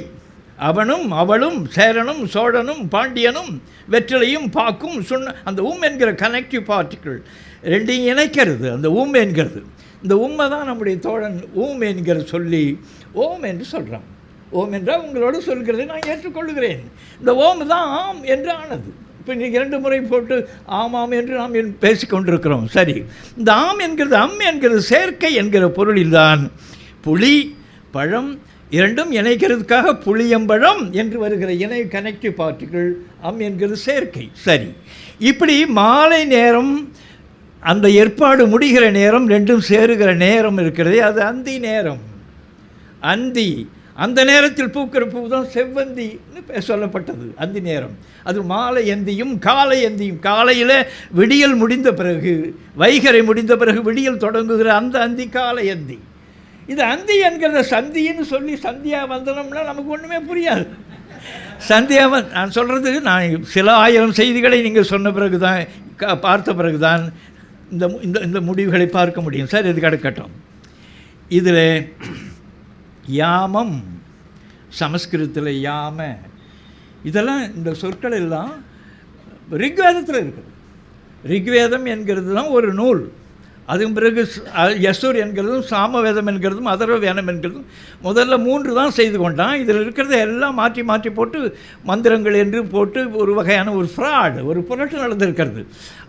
அவனும் அவளும் சேரனும் சோழனும் பாண்டியனும் வெற்றிலையும் பாக்கும் சொன்ன அந்த என்கிற கனெக்டிவ் பார்ட்டிக்கிள் ரெண்டையும் இணைக்கிறது அந்த என்கிறது. இந்த தான் நம்முடைய தோழன் என்கிற சொல்லி என்று சொல்கிறான். என்றால் உங்களோடு சொல்கிறதை நான் ஏற்றுக்கொள்கிறேன். இந்த தான் ஆம் என்று ஆனது. இப்போ இன்றைக்கி 2 முறை போட்டு ஆமாம் என்று நாம் பேசிக்கொண்டிருக்கிறோம். சரி, இந்த என்கிறது சேர்க்கை என்கிற பொருளில்தான் புளி பழம் இரண்டும் இணைக்கிறதுக்காக புளியம்பழம் என்று வருகிற இணை கனெக்டிவ் பார்ட்டிகள் என்கிறது சேர்க்கை. சரி, இப்படி மாலை நேரம் அந்த ஏற்பாடு முடிகிற நேரம் ரெண்டும் சேருகிற நேரம் இருக்கிறதே, அது அந்தி நேரம். அந்த நேரத்தில் பூக்கிற பூ தான் செவ்வந்தின்னு சொல்லப்பட்டது. அந்தி நேரம் அது மாலை எந்தியும் காலை எந்தியும். காலையில் விடியல் முடிந்த பிறகு, வைகரை முடிந்த பிறகு விடியல் தொடங்குகிற அந்த அந்தி காலை அந்தி. இது அந்தி என்கிறத சந்தின்னு சொல்லி சந்தியா வந்தனம்னா நமக்கு ஒன்றுமே புரியாது. சந்தியாவன் நான் சொல்கிறது, நான் சில ஆயிரம் செய்திகளை நீங்கள் சொன்ன பிறகு தான் பார்த்த பிறகு தான் இந்த இந்த இந்த முடிவுகளை பார்க்க முடியும். சார் இது கிடக்கட்டும். இதில் யாமம், சமஸ்கிருதத்தில் யாம, இதெல்லாம் இந்த சொற்கள் எல்லாம் ரிக்வேதத்தில் இருக்குது. ரிக்வேதம் என்கிறது தான் ஒரு நூல். அதுக்கு பிறகு யசுர் என்கிறதும் சாமவேதம் என்கிறதும் அதர்வ வேதம் என்கிறதும் முதல்ல 3 தான் செய்து கொண்டான். இதில் இருக்கிறத எல்லாம் மாற்றி மாற்றி போட்டு மந்திரங்கள் என்று போட்டு ஒரு வகையான ஒரு ஃப்ராட், ஒரு புரட்டு நடந்திருக்கிறது.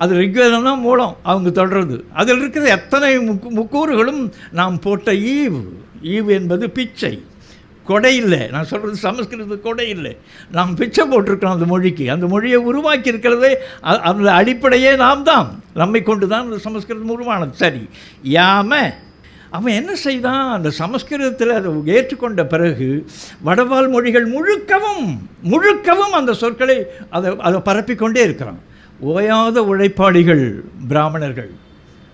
அது ரிக்வேதம் தான் மூலம் அவங்க தொடர்றது. அதில் இருக்கிற எத்தனை முக்கூறுகளும் நாம் போட்ட ஈவு என்பது பிச்சை, கொடை இல்லை. நான் சொல்கிறது சமஸ்கிருத கொடை இல்லை, நாம் பிச்சை போட்டிருக்கிறோம் அந்த மொழிக்கு. அந்த மொழியை உருவாக்கி இருக்கிறதே அந்த அடிப்படையே நாம் தான், நம்மை கொண்டு தான் அந்த சமஸ்கிருதம் உருவானது. சரி, யாம அவன் என்ன செய்தான், அந்த சமஸ்கிருதத்தில் அதை ஏற்றுக்கொண்ட பிறகு வடவால் மொழிகள் முழுக்கவும் அந்த சொற்களை அதை பரப்பிக்கொண்டே இருக்கிறான். ஓயாத உழைப்பாளிகள் பிராமணர்கள்,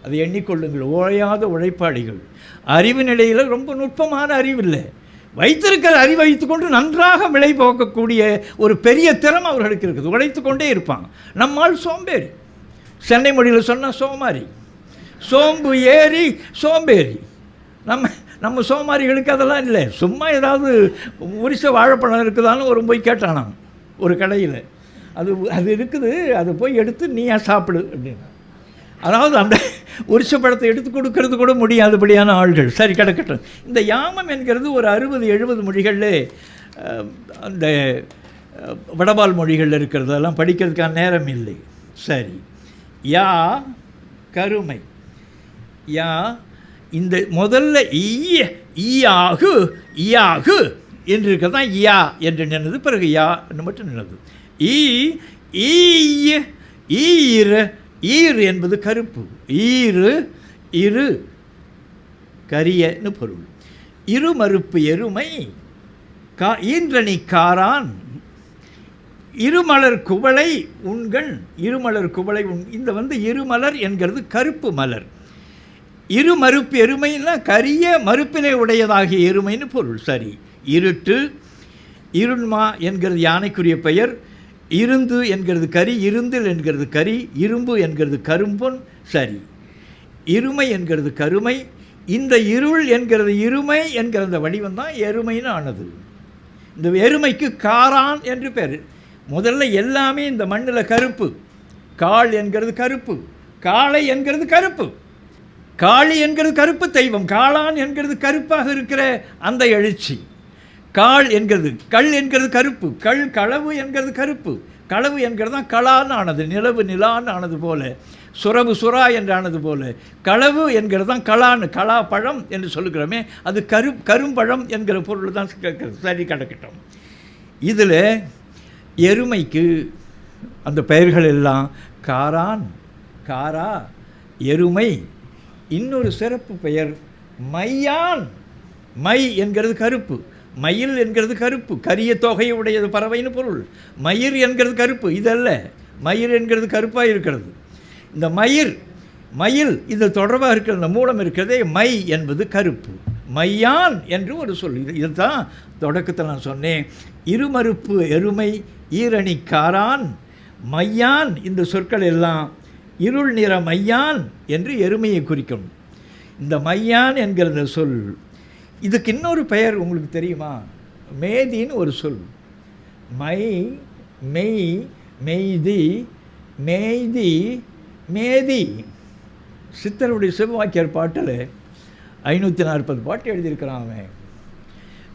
அதை எண்ணிக்கொள்ளுங்கள், ஓயாத உழைப்பாளிகள். அறிவு நிலையில் ரொம்ப நுட்பமான அறிவில்லை, வைத்திருக்கிற அறிவை வைத்துக்கொண்டு நன்றாக விளை போக்கக்கூடிய ஒரு பெரிய திறமை அவர்களுக்கு இருக்குது. உழைத்து கொண்டே இருப்பான். நம்மால் சோம்பேறி, சென்னை மொழியில் சொன்னால் சோமாரி, சோம்பு ஏறி சோம்பேறி. நம்ம சோமாரிகளுக்கு அதெல்லாம் இல்லை. சும்மா ஏதாவது உரிச வாழைப்பழம் இருக்குதான்னு ஒரு போய் கேட்டானான் ஒரு கடையில். அது இருக்குது, அதை போய் எடுத்து நீயா சாப்பிடு அப்படின்னு. அதாவது அந்த உரிச பழத்தை எடுத்து கொடுக்கறது கூட முடியாதபடியான ஆள்கள். சரி, கிடக்கட்டும். இந்த யாமம் என்கிறது ஒரு 60-70 மொழிகளில் அந்த வடபால் மொழிகளில் இருக்கிறது. அதெல்லாம் படிக்கிறதுக்கான நேரம் இல்லை. சரி, யா கருமை, யா இந்த முதல்ல ஈயாகு என்று இருக்கிறது தான் யா என்று நின்னது. பிறகு யா என்று மட்டும் நின்னது. ஈர் என்பது கருப்பு, இரு கரியன்னு பொருள். இருமறுப்பு எருமை, ஈன்றணி காரான், இருமலர் குவளை உண்கண், இருமலர் குவளை இந்த இருமலர் என்கிறது கருப்பு மலர். இருமறுப்பு எருமைன்னா கரிய மறுப்பினை உடையதாகிய எருமைன்னு பொருள். சரி, இருட்டு, இருண்மா என்கிறது யானைக்குரிய பெயர். இருந்து என்கிறது கரி, இருந்தில் என்கிறது கரி, இரும்பு என்கிறது கரும்பொன். சரி, இருமை என்கிறது கருமை. இந்த இருள் என்கிறது இருமை என்கிற அந்த வடிவம் தான் எருமைன்னு ஆனது. இந்த எருமைக்கு காரான் என்று பேர். முதல்ல எல்லாமே இந்த மண்ணில் கருப்பு. காள் என்கிறது கருப்பு, காளை என்கிறது கருப்பு, காளி என்கிறது கருப்பு தெய்வம், காளான் என்கிறது கருப்பாக இருக்கிற அந்த எழுச்சி. காள் என்கிறது, கள் என்கிறது கருப்பு, களவு என்கிறது கருப்பு, களவு என்கிறது தான் களான்னு ஆனது, நிலவு நிலான்னு ஆனது போல, சுரவு சுறா என்று ஆனது போல, களவு என்கிறது தான் களான்னு, கலா பழம் என்று சொல்லுகிறோமே, அது கரும்பழம் என்கிற பொருள் தான் கேட்குறது. சரி, கிடக்கட்டும். இதில் எருமைக்கு அந்த பெயர்கள் எல்லாம் காரான், காரா, எருமை. இன்னொரு சிறப்பு பெயர் மையான். மை என்கிறது கருப்பு, மயில் என்கிறது கருப்பு, கரிய தொகையை உடையது பறவைன்னு பொருள். மயிர் என்கிறது கருப்பு, இதல்ல, மயிர் என்கிறது கருப்பாக இருக்கிறது. இந்த மயில் இந்த தொடர்பாக இருக்கிற இந்த மூலம் இருக்கிறதே, மை என்பது கருப்பு. மையான் என்று ஒரு சொல். இதுதான் தொடக்கத்தில் நான் சொன்னேன். இருமறுப்பு எருமை, ஈரணி காரான், மையான். இந்த சொற்கள் எல்லாம் இருள் நிற மையான் என்று எருமையை குறிக்கும். இந்த மையான் என்கிற சொல், இதுக்கு இன்னொரு பெயர் உங்களுக்கு தெரியுமா? மேதின்னு ஒரு சொல். மை, மெய், மெய்தி, மேய்தி, மேதி. சித்தருடைய சிவவாக்கியர் பாட்டில் 540 பாட்டு எழுதியிருக்கிறான் அவன்.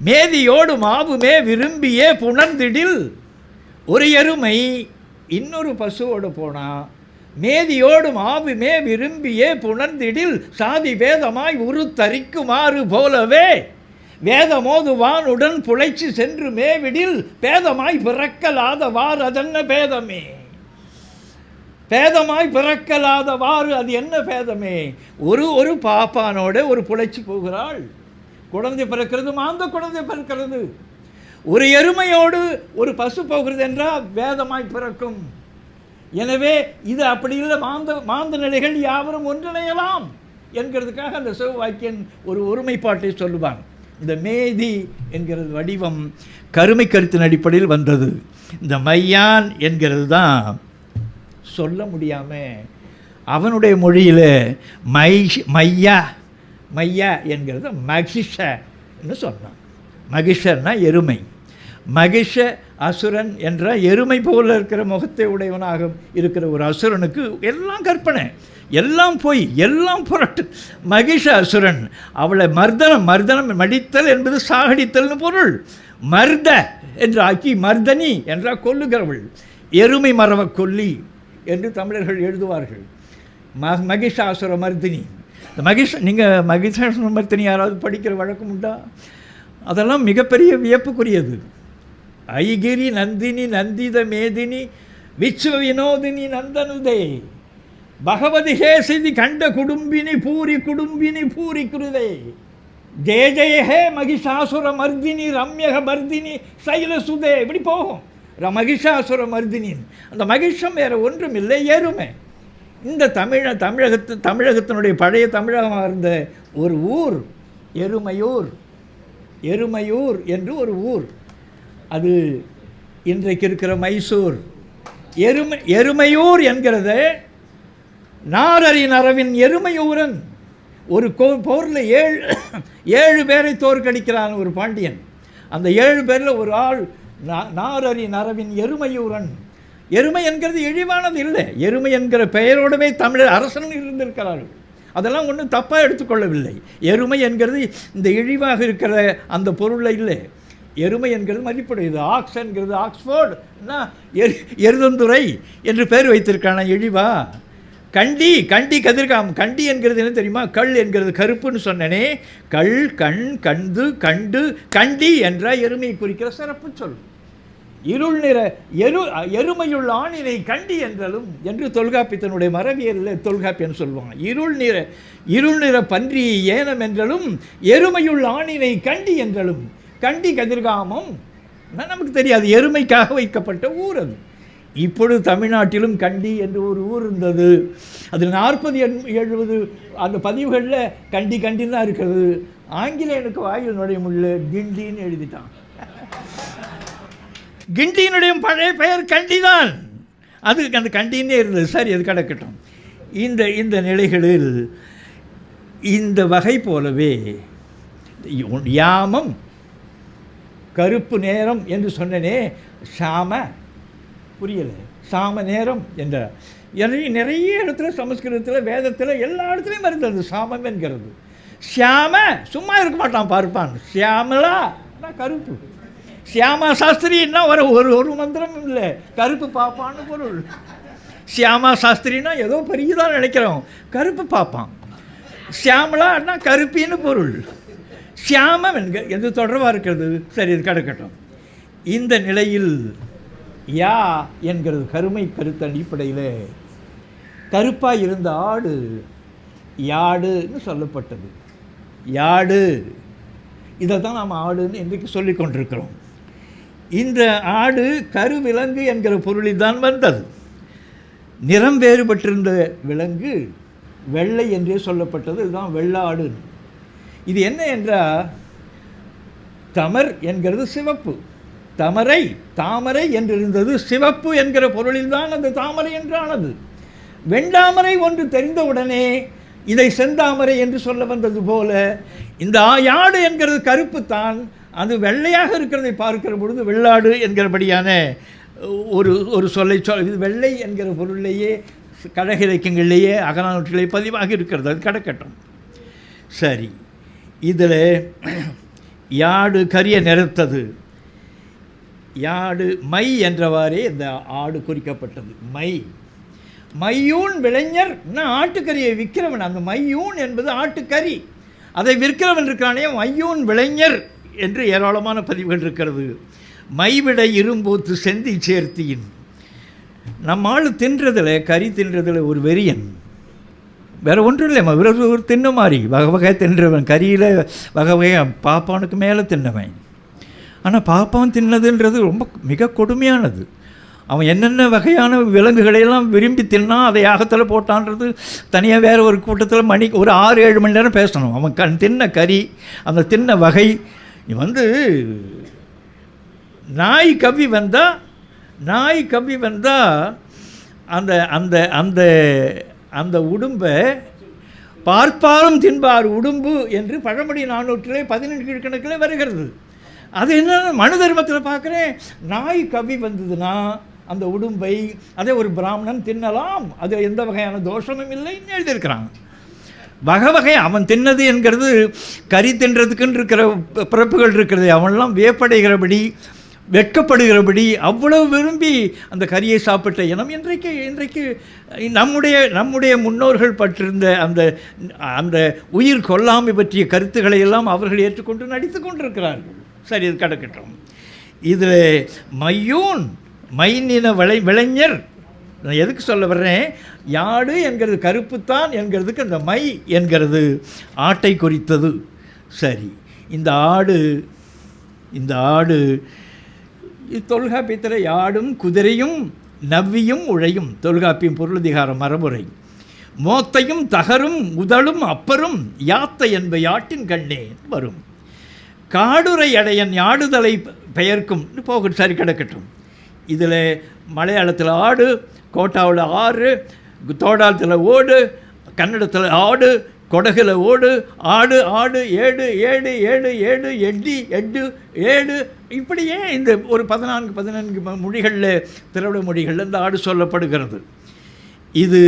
மேதியோடு மாவுமே விரும்பியே புணர்ந்திடில், ஒரு எருமை இன்னொரு பசுவோடு போனால் மேதியோடு மாவுமே விரும்பியே புணர்ந்திடில், சாதி வேதமாய் உருத்தரிக்குமாறு போலவே வேதமோது வானுடன் புழைச்சி சென்று மேவிடில், பேதமாய் பிறக்கலாதவாறு அதென்ன பேதமே? பேதமாய் பிறக்கலாதவாறு அது என்ன பேதமே? ஒரு பாப்பானோட ஒரு புழைச்சி போகிறாள், குழந்தை பிறக்கிறது, மாந்த குழந்தை பிறக்கிறது. ஒரு எருமையோடு ஒரு பசு போகிறது என்றால் வேதமாய் பிறக்கும். எனவே இது அப்படி இல்லை. மாந்த நிலைகள் யாவரும் ஒன்றிணையலாம் என்கிறதுக்காக அந்த சிவவாக்கியன் ஒரு ஒருமைப்பாட்டை சொல்லுவான். இந்த மேதி என்கிறது வடிவம் கருமை கருத்தின் அடிப்படையில் வந்தது. இந்த மையான் என்கிறது தான் சொல்ல முடியாமல் அவனுடைய மொழியில் மையா மையா என்கிறது மகிஷன்னு சொன்னான். மகிஷன்னா எருமை. மகிஷ அசுரன் என்ற எருமை போல இருக்கிற முகத்தை உடையவனாக இருக்கிற ஒரு அசுரனுக்கு எல்லாம் கற்பனை, எல்லாம் பொய், எல்லாம் புரட்டு. மகிஷ அசுரன் அவளை மர்தனம் மடித்தல் என்பது சாகடித்தல்னு பொருள். மர்த என்று ஆக்கி மர்தனி என்றால் கொல்லுகிறவள், எருமை மரவ கொல்லி என்று தமிழர்கள் எழுதுவார்கள். மகிஷாசுர மர்தினி. இந்த நீங்கள் மகிஷாசுர மர்தினி யாராவது படிக்கிற வழக்கம் உண்டா? அதெல்லாம் மிகப்பெரிய வியப்புக்குரியது. ஐகிரி நந்தினி நந்தித மேதினி விஸ்வ வினோதினி நந்தனுதே பகவதி ஹேசிதி கண்ட குடும்பினி பூரி குருதே ஜெய ஜெய ஹே மகிஷாசுர மர்தினி ரம்யக மர்தினி சைலசுதே. இப்படி போகும். மகிஷாசுர மர்தினின் அந்த மகிஷம் வேறு ஒன்றும் இல்லை, எருமை. இந்த தமிழகத்தினுடைய பழைய தமிழகமாக இருந்த ஒரு ஊர் எருமையூர் என்று ஒரு ஊர். அது இன்றைக்கு இருக்கிற மைசூர். எருமையூர் என்கிறது நாரரி நரவின் எருமையூரன். ஒரு போரில் 7 பேரை தோற்கடிக்கிறான் ஒரு பாண்டியன். அந்த 7 பேரில் ஒரு ஆள் நாரரி நரவின் எருமையூரன். எருமை என்கிறது இழிவானது இல்லை. எருமை என்கிற பெயரோடவே தமிழர் அரசன் இருந்திருக்கிறார்கள். அதெல்லாம் ஒன்றும் தப்பாக எடுத்துக்கொள்ளவில்லை. எருமை என்கிறது இந்த இழிவாக இருக்கிற அந்த பொருளில் இல்லை. எருமை என்கிறது மதிப்புடையது. ஆக்ஸ் என்கிறது ஆக்ஸ்ஃபோர்ட்னா எருதந்துறை என்று பேர் வைத்திருக்கான இழிவா. கண்டி கதிர்காம். கண்டி என்கிறது என்ன தெரியுமா? கள் என்கிறது கருப்புன்னு சொன்னனே. கள் கண் கண்டு கண்டு கண்டி என்ற எருமையை குறிக்கிற சிறப்பு சொல். இருள் நிற எருமையுள்ள ஆணினை கண்டி என்றலும் என்று தொல்காப்பியத்தினுடைய மரபியலில் தொல்காப்பியன் சொல்லுவான். இருள் நிற பன்றி ஏனம் என்றலும் எருமையுள்ள ஆணினை கண்டி என்றலும். கண்டி கதிர்காமம் நமக்கு தெரியாது, எருமைக்காக வைக்கப்பட்ட ஊர் அது. இப்பொழுது தமிழ்நாட்டிலும் கண்டி என்று ஒரு ஊர் இருந்தது. அது 40-70 அந்த பதிவுகளில் கண்டின்னு தான் இருக்கிறது. ஆங்கிலேயனுக்கு வாயில் நுழைய முடியல, கிண்டின்னு எழுதிட்டான். கிண்டியினுடைய பழைய பெயர் கண்டிதான். அதுக்கு அந்த கண்டின்னே இருந்தது. சரி, அது கிடக்கட்டும். இந்த நிலைகளில் இந்த வகை போலவே யாமம் கருப்பு நேரம் என்று சொன்னனே, சாம புரியலை, சாம நேரம் என்ற நிறைய இடத்துல சமஸ்கிருதத்தில் வேதத்தில் எல்லா இடத்துலையும் இருந்தது சாமம் என்கிறது. சியாம சும்மா இருக்க மாட்டான், பார்ப்பான். சியாமலா கருப்பு. சியாமா சாஸ்திரின்னா ஒரு மந்திரம் இல்லை, கருப்பு பாப்பான்னு பொருள். சியாமா சாஸ்திரின்னா ஏதோ பெரியதான் நினைக்கிறோம், கருப்பு பாப்பான். சியாமலான்னா கருப்பின்னு பொருள். சியாமம் எது தொடர்பாக இருக்கிறது. சரி, இது கிடக்கட்டும். இந்த நிலையில் யா என்கிறது கருமை கருத்து அடிப்படையில் கருப்பாக இருந்த ஆடு யாடுன்னு சொல்லப்பட்டது. யாடு, இதை தான் நாம் ஆடுன்னு இன்றைக்கு சொல்லி கொண்டிருக்கிறோம். இந்த ஆடு கருவிலங்கு என்கிற பொருளில் தான் வந்தது. நிறம் வேறுபட்டிருந்த விலங்கு வெள்ளை என்றே சொல்லப்பட்டது. இதுதான் வெள்ளாடு. இது என்ன என்றால், தமர் என்கிறது சிவப்பு, தாமரை என்றிருந்தது. சிவப்பு என்கிற பொருளில் தான் அந்த தாமரை என்றானது. வெண்டாமரை ஒன்று தெரிந்தவுடனே இதை செந்தாமரை என்று சொல்ல வந்தது போல இந்த யாடு என்கிறது கருப்பு தான். அது வெள்ளையாக இருக்கிறதை பார்க்கிற பொழுது வெள்ளாடு என்கிறபடியான ஒரு சொல்லை இது வெள்ளை என்கிற பொருளிலேயே கழக இலக்கியங்களிலேயே அகநானூற்றிலே பதிவாக இருக்கிறது. அது கிடக்கட்டும். சரி, இதில் யாடு கரிய நிறத்தது. யாடு மை என்றவாறே இந்த ஆடு குறிக்கப்பட்டது. மையூன் விளைஞர் ஆட்டுக்கறியை விற்கிறவன். அந்த மையூன் என்பது ஆட்டுக்கறி, அதை விற்கிறவன் இருக்கிறானே மையூன் விளைஞர் என்று ஏராளமான பதிவுகள் இருக்கிறது. மைவிட இரும்போத்து செந்தி சேர்த்தியின். நம்மால் தின்றதில் கறி தின்றதில் ஒரு வெறியன், வேறு ஒன்றும் இல்லை. ஒரு தின்ன மாதிரி வகை வகையாக தின்றவன். கறியில் வகை வகையாக பாப்பானுக்கு மேலே தின்னவன். ஆனால் பாப்பான் தின்னதுன்றது ரொம்ப மிக கொடுமையானது. அவன் என்னென்ன வகையான விலங்குகளையெல்லாம் விரும்பி தின்னா அதை யாகத்தில் போட்டான்றது தனியாக வேறு ஒரு கூட்டத்தில் ஒரு 6-7 மணி நேரம் பேசணும். அவன் தின்ன கறி, அந்த தின்ன வகை. நாய் கவ்வி வந்தால் அந்த அந்த அந்த அந்த உடும்பை பார்ப்பாரும் தின்பார் உடும்பு என்று பழமொழி 418 கீழ்கணக்கில் வருகிறது. அது என்ன மனு தர்மத்தில் பார்க்குறேன், நாய் கவ்வி வந்ததுன்னா அந்த உடும்பை அதே ஒரு பிராமணன் தின்னலாம், அது எந்த வகையான தோஷமும் இல்லைன்னு எழுதியிருக்கிறாங்க. வகை அவன் தின்னது என்கிறது கறி தின்றதுக்குன்னு இருக்கிற பிறப்புகள் இருக்கிறது. அவனெல்லாம் வியப்படைகிறபடி வெட்கப்படுகிறபடி அவ்வளவு விரும்பி அந்த கறியை சாப்பிட்ட இனம் இன்றைக்கு நம்முடைய முன்னோர்கள் பற்றிருந்த அந்த அந்த உயிர் கொல்லாமை பற்றிய கருத்துக்களை எல்லாம் அவர்கள் ஏற்றுக்கொண்டு நடித்து கொண்டிருக்கிறார்கள். சரி, இது கிடக்கட்டும். இதில் மைனின விளைஞர் நான் எதுக்கு சொல்ல வர்றேன், யாடு என்கிறது கருப்புத்தான் என்கிறதுக்கு அந்த மை என்கிறது ஆட்டை குறித்தது. சரி, இந்த ஆடு தொல்காப்பியத்தில் யாடும் குதிரையும் நவ்வியும் உழையும், தொல்காப்பியம் பொருளதிகார மரபுரை, மோத்தையும் தகரும் உதலும் அப்பரும் யாத்த என்ப யாட்டின் கண்ணே வரும். காடுரை அடையன் யாடுதலை பெயர்க்கும் போகட்டும். சரி, கிடக்கட்டும். இதில் மலையாளத்தில் ஆடு, கோட்டாவில் ஆறு, தோடாளத்தில் ஓடு, கன்னடத்தில் ஆடு, கொடகுல ஓடு, ஆடு ஆடு, ஏடு ஏடு ஏடு ஏடு எட்டி எட்டு ஏடு, இப்படியே இந்த ஒரு 14 மொழிகளில் திராவிட மொழிகளில் இந்த ஆடு சொல்லப்படுகிறது. இது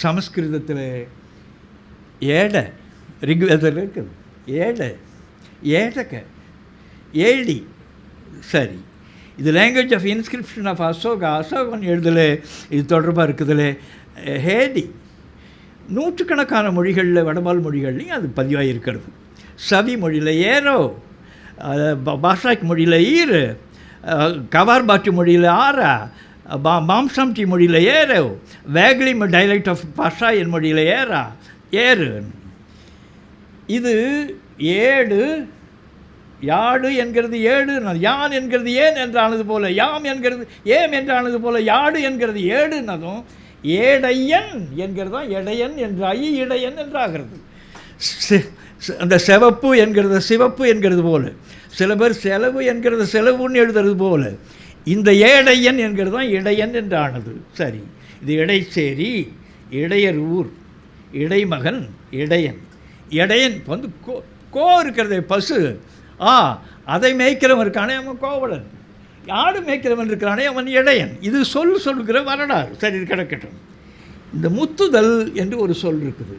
சமஸ்கிருதத்தில் ஏடை, ரிக்வேதத்தில் இருக்குது ஏடை, ஏடக, ஏடி. சரி, இது language of inscription of Ashokan எழுதலை இது தொடர்பாக இருக்குதுல ஹேடி. நூற்றுக்கணக்கான மொழிகளில் வடமால் மொழிகள்லையும் அது பதிவாக இருக்கிறது. சவி மொழியில் ஏரோ, பாஷாக் மொழியில் ஈரு, கவார்பாட்டி மொழியில் ஆரா, மாம்சாம்டி மொழியில் ஏரோ, வேக்லி டைலக்ட் ஆஃப் பாஷாயன் மொழியில் ஏரா ஏறு. இது ஏடு, யாடு என்கிறது ஏடு, யான் என்கிறது ஏன் என்றானது போல, யாம் என்கிறது ஏம் என்றானது போல, யாடு என்கிறது ஏடுன்னதும் ஏடையன் என்கிறதான் எடையன் என்றாகி இடையன் என்றாகிறது. அந்த செவப்பு என்கிறது சிவப்பு என்கிறது போல, சில பேர் செலவு என்கிறது செலவுன்னு எழுதுறது போல, இந்த ஏடையன் என்கிறது தான் இடையன் என்றானது. சரி, இது இடைச்சேரி, இடையர் ஊர், இடைமகன், இடையன். இடையன் வந்து கோ இருக்கிறதே பசு, அதை மேய்க்கிறவன் இருக்கானே அவன் கோவலன், ஆடு மேய்க்கிறவன் இருக்கிறானே அவன் இடையன். இது சொல்லுகிற வரலாறு. சரி, இது கிடக்கட்டும். இந்த முத்துதல் என்று ஒரு சொல் இருக்குது.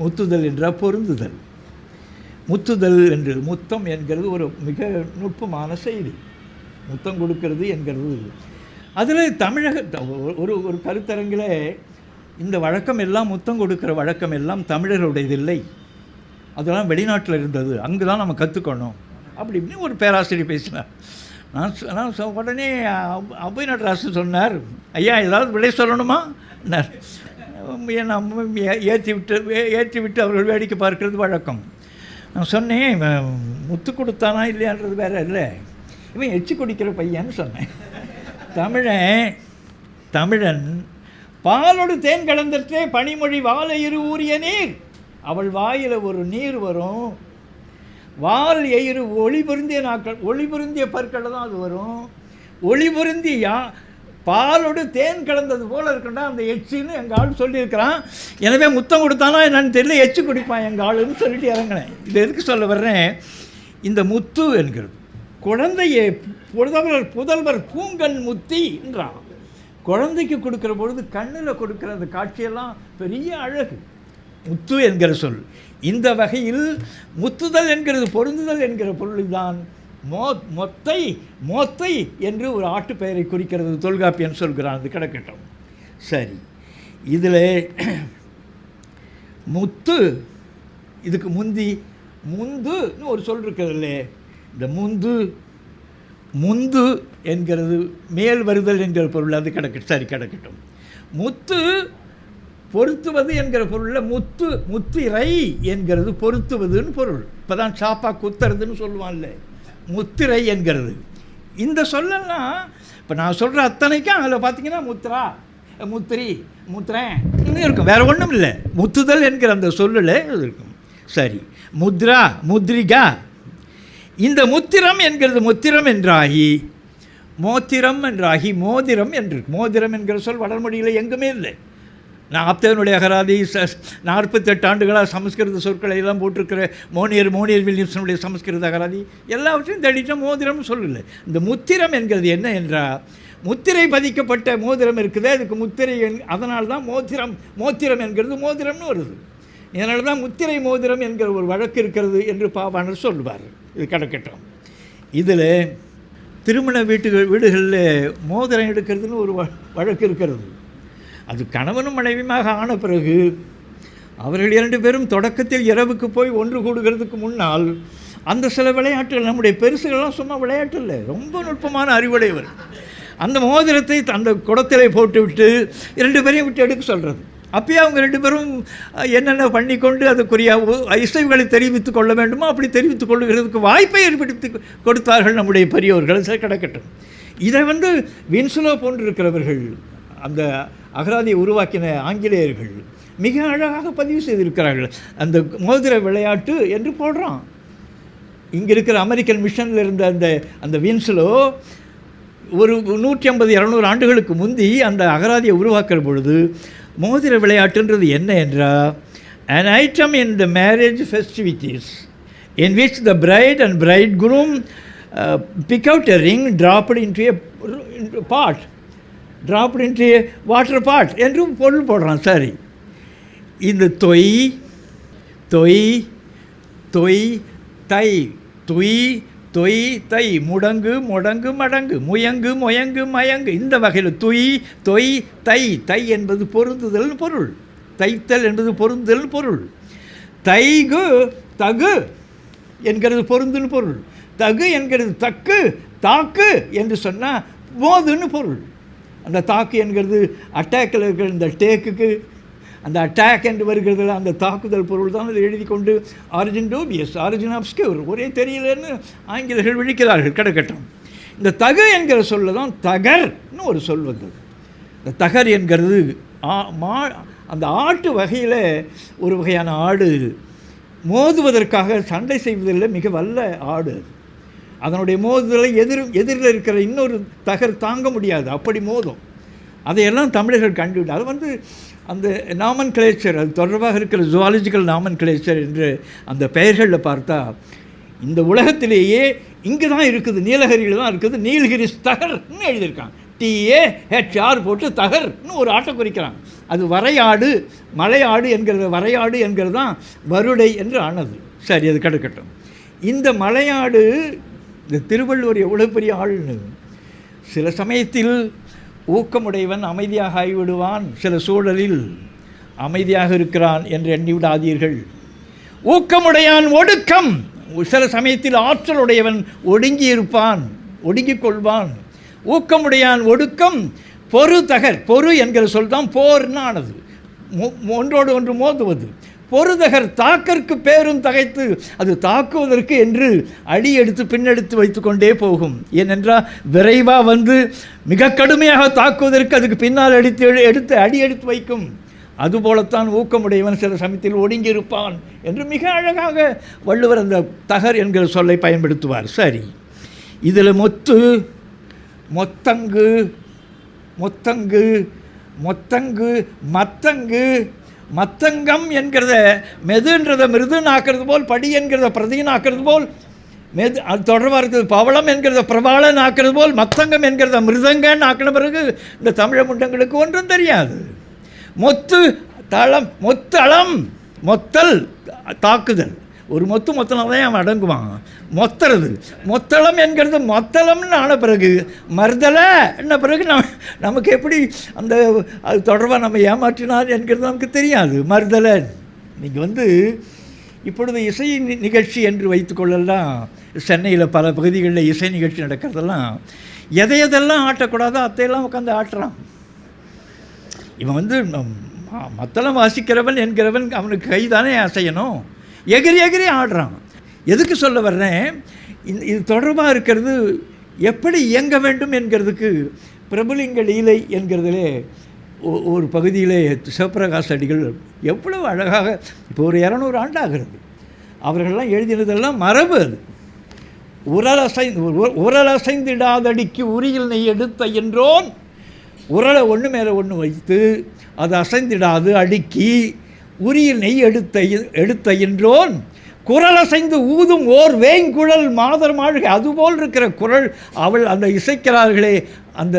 முத்துதல் என்றால் பொருந்துதல். முத்துதல் என்று, முத்தம் என்கிறது ஒரு மிக நுட்பமான செய்தி. முத்தம் கொடுக்கிறது என்கிறது அதில் தமிழக ஒரு கருத்தரங்கில் இந்த வழக்கம் எல்லாம், முத்தம் கொடுக்கிற வழக்கம் எல்லாம் தமிழர்களுடையதில்லை, அதெல்லாம் வெளிநாட்டில் இருந்தது, அங்கே தான் நம்ம கற்றுக்கணும் அப்படி இப்படின்னு ஒரு பேராசிரியர் பேசினார். நான் உடனே அபய் நடராசன் சொன்னார், ஐயா ஏதாவது விடை சொல்லணுமா? ஏற்றி விட்டு அவர்கள் வேடிக்கை பார்க்கறது வழக்கம். நான் சொன்னேன், முத்து கொடுத்தானா இல்லையான்றது வேறு இல்லை, இவன் எச்சு குடிக்கிற பையன்னு சொன்னேன். தமிழன் பாலோடு தேன் கலந்துட்டே பனிமொழி வாழை இரு ஊரிய நீர், அவள் வாயில் ஒரு நீர் வரும், வால் எயிறு ஒளி பொருந்திய நாட்கள், ஒளி பொருந்திய பற்கள் தான் அது வரும். ஒளி பொருந்தியா பாலோடு தேன் கலந்தது போல் இருக்குண்டா அந்த எச்சின்னு எங்கள் ஆள் சொல்லியிருக்கிறான். எனவே முத்தம் கொடுத்தானா என்னன்னு தெரியல, எச்சு குடிப்பான் எங்கள் ஆளுன்னு சொல்லிட்டு இறங்கினேன். இது எதுக்கு சொல்ல வர்றேன், இந்த முத்து என்கிறது குழந்தையை புதல்வர் பூங்கன் முத்தின்றான். குழந்தைக்கு கொடுக்குற பொழுது கண்ணில் கொடுக்குற அந்த காட்சியெல்லாம் பெரிய அழகு. முத்து என்கிற சொல் இந்த வகையில் முத்துதல் என்கிறது பொருந்துதல் என்கிற பொருள்தான் மோத்தை என்று ஒரு ஆட்டு பெயரை குறிக்கிறது தொல்காப்பியன் சொல்கிறான். அது கிடக்கட்டும். சரி, இதில் முத்து, இதுக்கு முந்துன்னு ஒரு சொல் இருக்கிறதுல்ல, இந்த முந்து என்கிறது மேல் வருதல் என்கிற பொருள், அது கிடக்கட்டும். முத்து பொருத்துவது என்கிற பொருளில் முத்திரை என்கிறது பொருத்துவதுன்னு பொருள். இப்போ தான் சாப்பா குத்துறதுன்னு சொல்லுவான்ல, முத்திரை என்கிறது. இந்த சொல்லலாம் இப்போ நான் சொல்கிற அத்தனைக்கும் அதில் பார்த்தீங்கன்னா முத்ரா, முத்திரி, முத்திரன் இருக்கும், வேறு ஒன்றும் இல்லை. முத்துதல் என்கிற அந்த சொல்லில் இருக்கும். சரி, முத்ரா, முத்ரிகா. இந்த முத்திரம் என்கிறது முத்திரம் என்றாகி மோத்திரம் என்றாகி மோதிரம் என்று. மோதிரம் என்கிற சொல் வடமொழியில் எங்குமே இல்லை. நான் ஆப்தனுடைய அகராதி 48 ஆண்டுகளாக சமஸ்கிருத சொற்களை எல்லாம் போட்டிருக்கிற மோனியர் வில்லியம்ஸனுடைய சமஸ்கிருத அகராதி எல்லாவற்றையும் தேடிட்டோம், மோதிரம்னு சொல்லலை. இந்த முத்திரம் என்கிறது என்ன என்றால், முத்திரை பதிக்கப்பட்ட மோதிரம் இருக்குது, அதுக்கு முத்திரை, அதனால தான் மோத்திரம் என்கிறது மோதிரம்னு வருது. இதனால தான் முத்திரை மோதிரம் என்கிற ஒரு வழக்கு இருக்கிறது என்று பாவாணர் சொல்லுவார். இது கிடக்கட்டும். இதில் திருமண வீடுகளில் மோதிரம் எடுக்கிறதுன்னு ஒரு வழக்கு இருக்கிறது. அது கணவனும் மனைவியுமாக ஆன பிறகு அவர்கள் 2 பேரும் தொடக்கத்தில் இரவுக்கு போய் ஒன்று கூடுகிறதுக்கு முன்னால் அந்த சில விளையாட்டுகள், நம்முடைய பெருசுகள்லாம் சும்மா விளையாட்டு இல்லை, ரொம்ப நுட்பமான அறிவுடையவர். அந்த மோதிரத்தை அந்த குடத்திலே போட்டுவிட்டு 2 பேரையும் விட்டு எடுக்க சொல்கிறது. அப்பயே அவங்க 2 பேரும் என்னென்ன பண்ணிக்கொண்டு அதுக்குரிய இசைவுகளை தெரிவித்துக் கொள்ள வேண்டுமோ அப்படி தெரிவித்துக் கொள்ளுகிறதுக்கு வாய்ப்பை ஏற்படுத்தி கொடுத்தார்கள் நம்முடைய பெரியோர்கள். சரி, கிடக்கட்டும். இதை வின்சுலோ போன்றிருக்கிறவர்கள், அந்த அகராதியை உருவாக்கின ஆங்கிலேயர்கள் மிக அழகாக பதிவு செய்திருக்கிறார்கள். அந்த மோதிர விளையாட்டு என்று போடுறான். இங்கே இருக்கிற அமெரிக்கன் மிஷனில் இருந்த அந்த வின்சுலோ ஒரு 150-200 ஆண்டுகளுக்கு முந்தி அந்த அகராதியை உருவாக்குற பொழுது மோதிர விளையாட்டுன்றது என்ன என்றால், an item in the marriage festivities in which the bride and bridegroom pick out a ring dropped into a pot, dropped into a water pot என்று பொருள் போடுறான். சரி, இந்த தொய் தொய் தொய் தை, துய் தொய் தை, முடங்கு மொடங்கு மடங்கு, முயங்கு மொயங்கு மயங்கு, இந்த வகையில் துய் தொய் தை. தை என்பது பொருந்துதல் பொருள், தைத்தல் என்பது பொருந்துதல் பொருள். தைகு தகு என்கிறது பொருந்துன்னு பொருள். தகு என்கிறது தக்கு தாக்கு என்று சொன்னால் மோதுன்னு பொருள். அந்த தாக்கு என்கிறது அட்டாக்கில் இருக்கிற இந்த டேக்குக்கு, அந்த அட்டாக் என்று வருகிறது அந்த தாக்குதல் பொருள் தான். அதை எழுதி கொண்டு ஆரிஜின் டூபியஸ், ஆரிஜின் ஆப்ஸ்க்யூர், ஒரே தெரியலன்னு ஆங்கிலர்கள் விழிக்கிறார்கள். கிடக்கட்டும். இந்த தகு என்கிற சொல்ல தான் தகர்னு ஒரு சொல் வந்தது. இந்த தகர் என்கிறது அந்த ஆட்டு வகையில் ஒரு வகையான ஆடு, மோதுவதற்காக சண்டை செய்வதில் மிக வல்ல ஆடு. அதனுடைய மோதுதலை எதிரில் இருக்கிற இன்னொரு தகர் தாங்க முடியாது, அப்படி மோதும். அதையெல்லாம் தமிழர்கள் கண்டுவிட்டு அது அந்த நாமன் கிளேச்சர், அது தொடர்பாக இருக்கிற ஜுவாலஜிக்கல் நாமன் கிளேச்சர் என்று அந்த பெயர்களில் பார்த்தா இந்த உலகத்திலேயே இங்கே தான் இருக்குது, நீலகிரியில் தான் இருக்குது. நீலகிரி தகர்னு எழுதியிருக்காங்க, TAHR போட்டு தகர்னு ஒரு ஆட்டை குறிக்கிறாங்க. அது வரையாடு, மலையாடு என்கிறது, வரையாடு என்கிறது தான் வருடை என்று ஆனது. சரி, அது கிடக்கட்டும். இந்த மலையாடு, இந்த திருவள்ளுவர் எவ்வளோ பெரிய ஆள்னு, சில சமயத்தில் ஊக்கமுடையவன் அமைதியாக ஆகிவிடுவான், சில சூழலில் அமைதியாக இருக்கிறான் என்று எண்ணிவிடாதீர்கள். ஊக்கமுடையான் ஒடுக்கம், சில சமயத்தில் ஆற்றலுடையவன் ஒடுங்கி இருப்பான், ஒடுங்கிக் கொள்வான். ஊக்கமுடையான் ஒடுக்கம் பொறு தகர். பொறு என்கிற சொல் தான் போர்னு ஆனது, ஒன்றோடு ஒன்று மோதுவது. பொறுதகர் தாக்கற்கு பேரும் தகைத்து, அது தாக்குவதற்கு என்று அடி எடுத்து பின்னெடுத்து வைத்து கொண்டே போகும். ஏனென்றால் விரைவாக மிக கடுமையாக தாக்குவதற்கு அதுக்கு பின்னால் எடுத்து அடி எடுத்து வைக்கும். அதுபோலத்தான் ஊக்கமுடையவன் சில சமயத்தில் ஒடுங்கியிருப்பான் என்று மிக அழகாக வள்ளுவர் அந்த தகர் என்கிற சொல்லை பயன்படுத்துவார். சரி, இதில் மொத்து, மொத்தங்கு, மொத்தங்கு, மொத்தங்கு, மத்தங்கு, மத்தங்கம் என்கிறத மெதுன்றதை மிருதுனாக்கிறது போல், படி என்கிறத பிரதினாக்கிறது போல், அது தொடர்பாக இருக்குது. பவளம் என்கிறத பிரபாளன் ஆக்கிறது போல், மத்தங்கம் என்கிறத மிருதங்கன்னு ஆக்கின பிறகு இந்த தமிழ் முண்டங்களுக்கு ஒன்றும் தெரியாது. மொத்து தளம், மொத்தளம், மொத்தல் தாக்குதல். ஒரு மொத்தனா தான் அவன் அடங்குவான். மொத்துறது, மொத்தளம் என்கிறது மொத்தளம்னு ஆன பிறகு மறுதலை என்ன பிறகு நமக்கு எப்படி அந்த அது தொடர்பாக நம்ம ஏமாற்றினார் என்கிறது நமக்கு தெரியாது. மறுதலை. நீங்கள் இப்பொழுது இசை நிகழ்ச்சி என்று வைத்துக்கொள்ளலாம். சென்னையில் பல பகுதிகளில் இசை நிகழ்ச்சி நடக்கிறதெல்லாம் எதையெல்லாம் ஆட்டக்கூடாதோ அத்தையெல்லாம் உட்காந்து ஆட்டுறான். இவன் மத்தளம் வாசிக்கிறவன் என்கிறவன் அவனுக்கு கைதானே அசையணும், எகிரி எகிரி ஆடுறான். எதுக்கு சொல்ல வர்றேன், இது தொடர்பாக இருக்கிறது எப்படி இயங்க வேண்டும் என்கிறதுக்கு பிரபுலிங்க லீலை என்கிறதிலே ஒரு பகுதியிலே சிவப்பிரகாச அடிகள் எவ்வளவு அழகாக, இப்போ ஒரு 200 ஆண்டு ஆகிறது, அவர்களெல்லாம் எழுதினதெல்லாம் மரபு. அது உரலசைந்திடாதடிக்கு உரியில் நெய் எடுத்த என்றோன், உரலை ஒன்று மேலே ஒன்று வைத்து அது அசைந்திடாது அடுக்கி உரியில் நெய் எடுத்த என்றோன், குரலசைந்து ஊதும் ஓர் வேங்குழல் மாதர் மாளிகை. அதுபோல் இருக்கிற குரல் அவள் அந்த இசைக்கிறார்களே, அந்த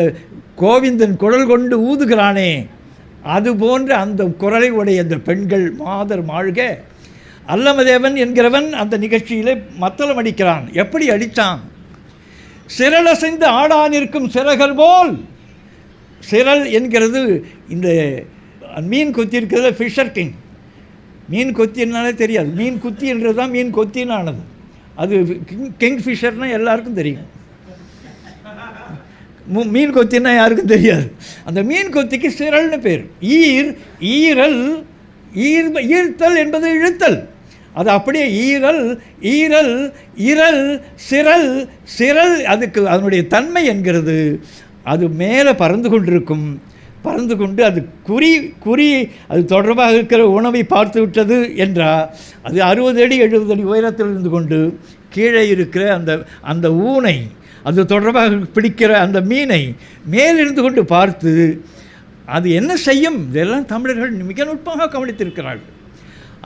கோவிந்தன் குரல் கொண்டு ஊதுகிறானே, அதுபோன்ற அந்த குரலை உடைய அந்த பெண்கள் மாதர் மாழ்க. அல்லமதேவன் என்கிறவன் அந்த நிகழ்ச்சியிலே மத்தளம் அடிக்கிறான். எப்படி அடித்தான்? சிரலசைந்து ஆடானிருக்கும் சிறகர் போல். சிரல் என்கிறது இந்த மீன் கொத்தி இருக்கிறது, ஃபிஷர் கிங். மீன் கொத்தினாலே தெரியாது, மீன் குத்தின்றது தான் மீன் கொத்தினானது. அது கிங் ஃபிஷர்னால் எல்லாருக்கும் தெரியும், மீன் கொத்தின்னா யாருக்கும் தெரியாது. அந்த மீன் கொத்திக்கு சிரல்னு பேர். ஈரல் ஈர்த்தல் என்பது இழுத்தல். அது அப்படியே ஈரல் ஈரல் இரல் சிரல் சிரல். அதுக்கு அதனுடைய தன்மை என்கிறது அது மேலே பறந்து கொண்டிருக்கும். பறந்து கொண்டு அது குறி அது தொடர்பாக இருக்கிற உணவை பார்த்து விட்டது என்றால் அது 60 அடி 70 அடி உயரத்தில் இருந்து கொண்டு கீழே இருக்கிற அந்த ஊனை, அது தொடர்பாக பிடிக்கிற அந்த மீனை மேலிருந்து கொண்டு பார்த்து அது என்ன செய்யும்? இதெல்லாம் தமிழர்கள் மிக நுட்பமாக கவனித்திருக்கிறார்கள்.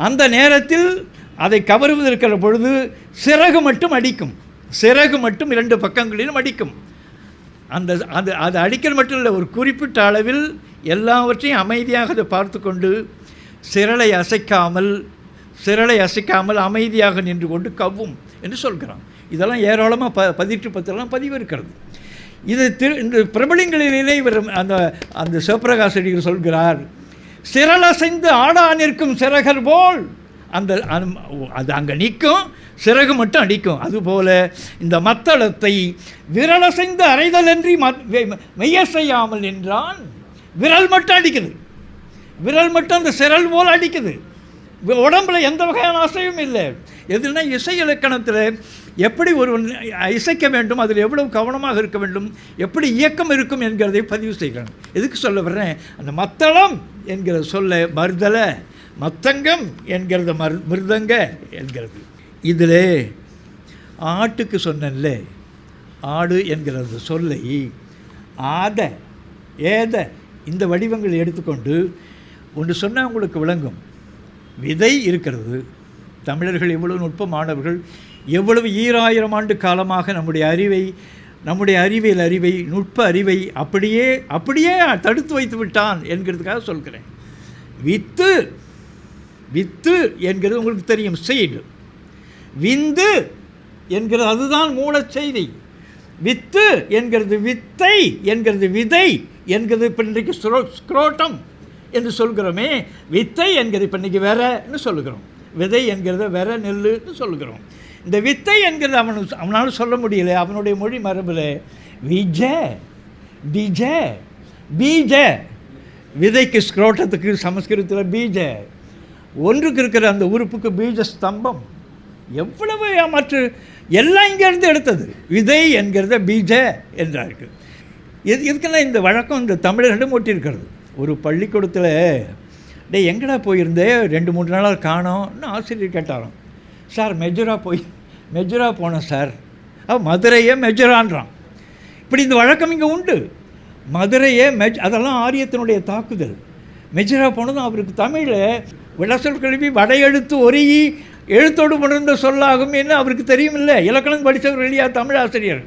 அந்த நேரத்தில் அதை கவருவதற்கிற பொழுது சிறகு மட்டும் அடிக்கும், சிறகு மட்டும் 2 பக்கங்களிலும் அடிக்கும். அது அடிக்கிற மட்டும் இல்லை, ஒரு குறிப்பிட்ட அளவில் எல்லாவற்றையும் அமைதியாக அதை பார்த்து கொண்டு சிரலை அசைக்காமல் அமைதியாக நின்று கொண்டு கவ்வும் என்று சொல்கிறான். இதெல்லாம் ஏராளமாக பதிற்றுப்பத்தெல்லாம் பதிவு இருக்கிறது. இது இந்த பிரபலிங்களிலே இவர் அந்த சிவப்பிரகாசடிகள் சொல்கிறார், சிரலசைந்து ஆடா நிற்கும் சிறகர் போல். அது அங்கே நிற்கும், சிறகு மட்டும் அடிக்கும். அதுபோல் இந்த மத்தளத்தை விரலசைந்து அறைதலன்றி மெய்ய செய்யாமல் நின்றான். விரல் மட்டும் அடிக்குது, விரல் மட்டும் அந்த சிரல் போல் அடிக்குது. உடம்பில் எந்த வகையான அசையும் இல்லை. எதுனா இசை இலக்கணத்தில் எப்படி ஒரு இசைக்க வேண்டும், அதில் எவ்வளவு கவனமாக இருக்க வேண்டும், எப்படி இயக்கம் இருக்கும் என்கிறதை பதிவு செய்கிறேன். எதுக்கு சொல்ல வர்றேன்? அந்த மத்தளம் என்கிற சொல்ல மருதல, மத்தங்கம் என்கிறது மிருதங்க என்கிறது. இதில் ஆட்டுக்கு சொன்னல, ஆடு என்கிறது சொல்லை ஆத ஏத இந்த வடிவங்களை எடுத்துக்கொண்டு ஒன்று சொன்னால் உங்களுக்கு விளங்கும். விதை இருக்கிறது. தமிழர்கள் எவ்வளவு நுட்பமானவர்கள், எவ்வளவு 2000 ஆண்டு காலமாக நம்முடைய அறிவியல் அறிவை நுட்ப அறிவை அப்படியே தடுத்து வைத்து விட்டான் என்கிறதுக்காக சொல்கிறேன். வித்து என்கிறது உங்களுக்கு தெரியும், சீடு. விந்து என்கிறது அதுதான் மூலச்செய்தி. வித்து என்கிறது வித்தை என்கிறது விதை என்கிறது இப்போ இன்றைக்கு ஸ்க்ரோட்டம் என்று சொல்கிறோமே. வித்தை என்கிறது இப்போ இன்றைக்கி வெறன்னு சொல்லுகிறோம், விதை என்கிறத வெற நெல்லுன்னு சொல்லுகிறோம். இந்த வித்தை என்கிறது அவனால் சொல்ல முடியல, அவனுடைய மொழி மரபில் விஜ பீஜ பீஜ. விதைக்கு ஸ்க்ரோட்டத்துக்கு சமஸ்கிருதத்தில் பீஜ, ஒன்றுக்கு இருக்கிற அந்த உறுப்புக்கு பீஜ ஸ்தம்பம். எவ்வளவு மற்ற எல்லாம் இங்கேருந்து எடுத்தது. விதை என்கிறத பீஜ என்றார்கள். இதுக்கெல்லாம் இந்த வழக்கம் இந்த தமிழர்களிடம் ஒட்டியிருக்கிறது. ஒரு பள்ளிக்கூடத்தில் எங்கடா போயிருந்தே 2-3 நாளாக காணோம்னு ஆசிரியர் கேட்டாராம். சார் மெஜுரா போனேன் சார். மதுரையே மெஜுரான்றான். இப்படி இந்த வழக்கம் இங்கே உண்டு. மதுரையே அதெல்லாம் ஆரியத்தினுடைய தாக்குதல். மெஜுரா போனதும் அவருக்கு தமிழில் விளசல் கல்வி வடையெழுத்து ஒருங்கி எழுத்தோடு உணர்ந்த சொல்லாகும் என்று அவருக்கு தெரியும். இல்லை, இலக்கணம் படித்தவர் இல்லையா தமிழ் ஆசிரியர்.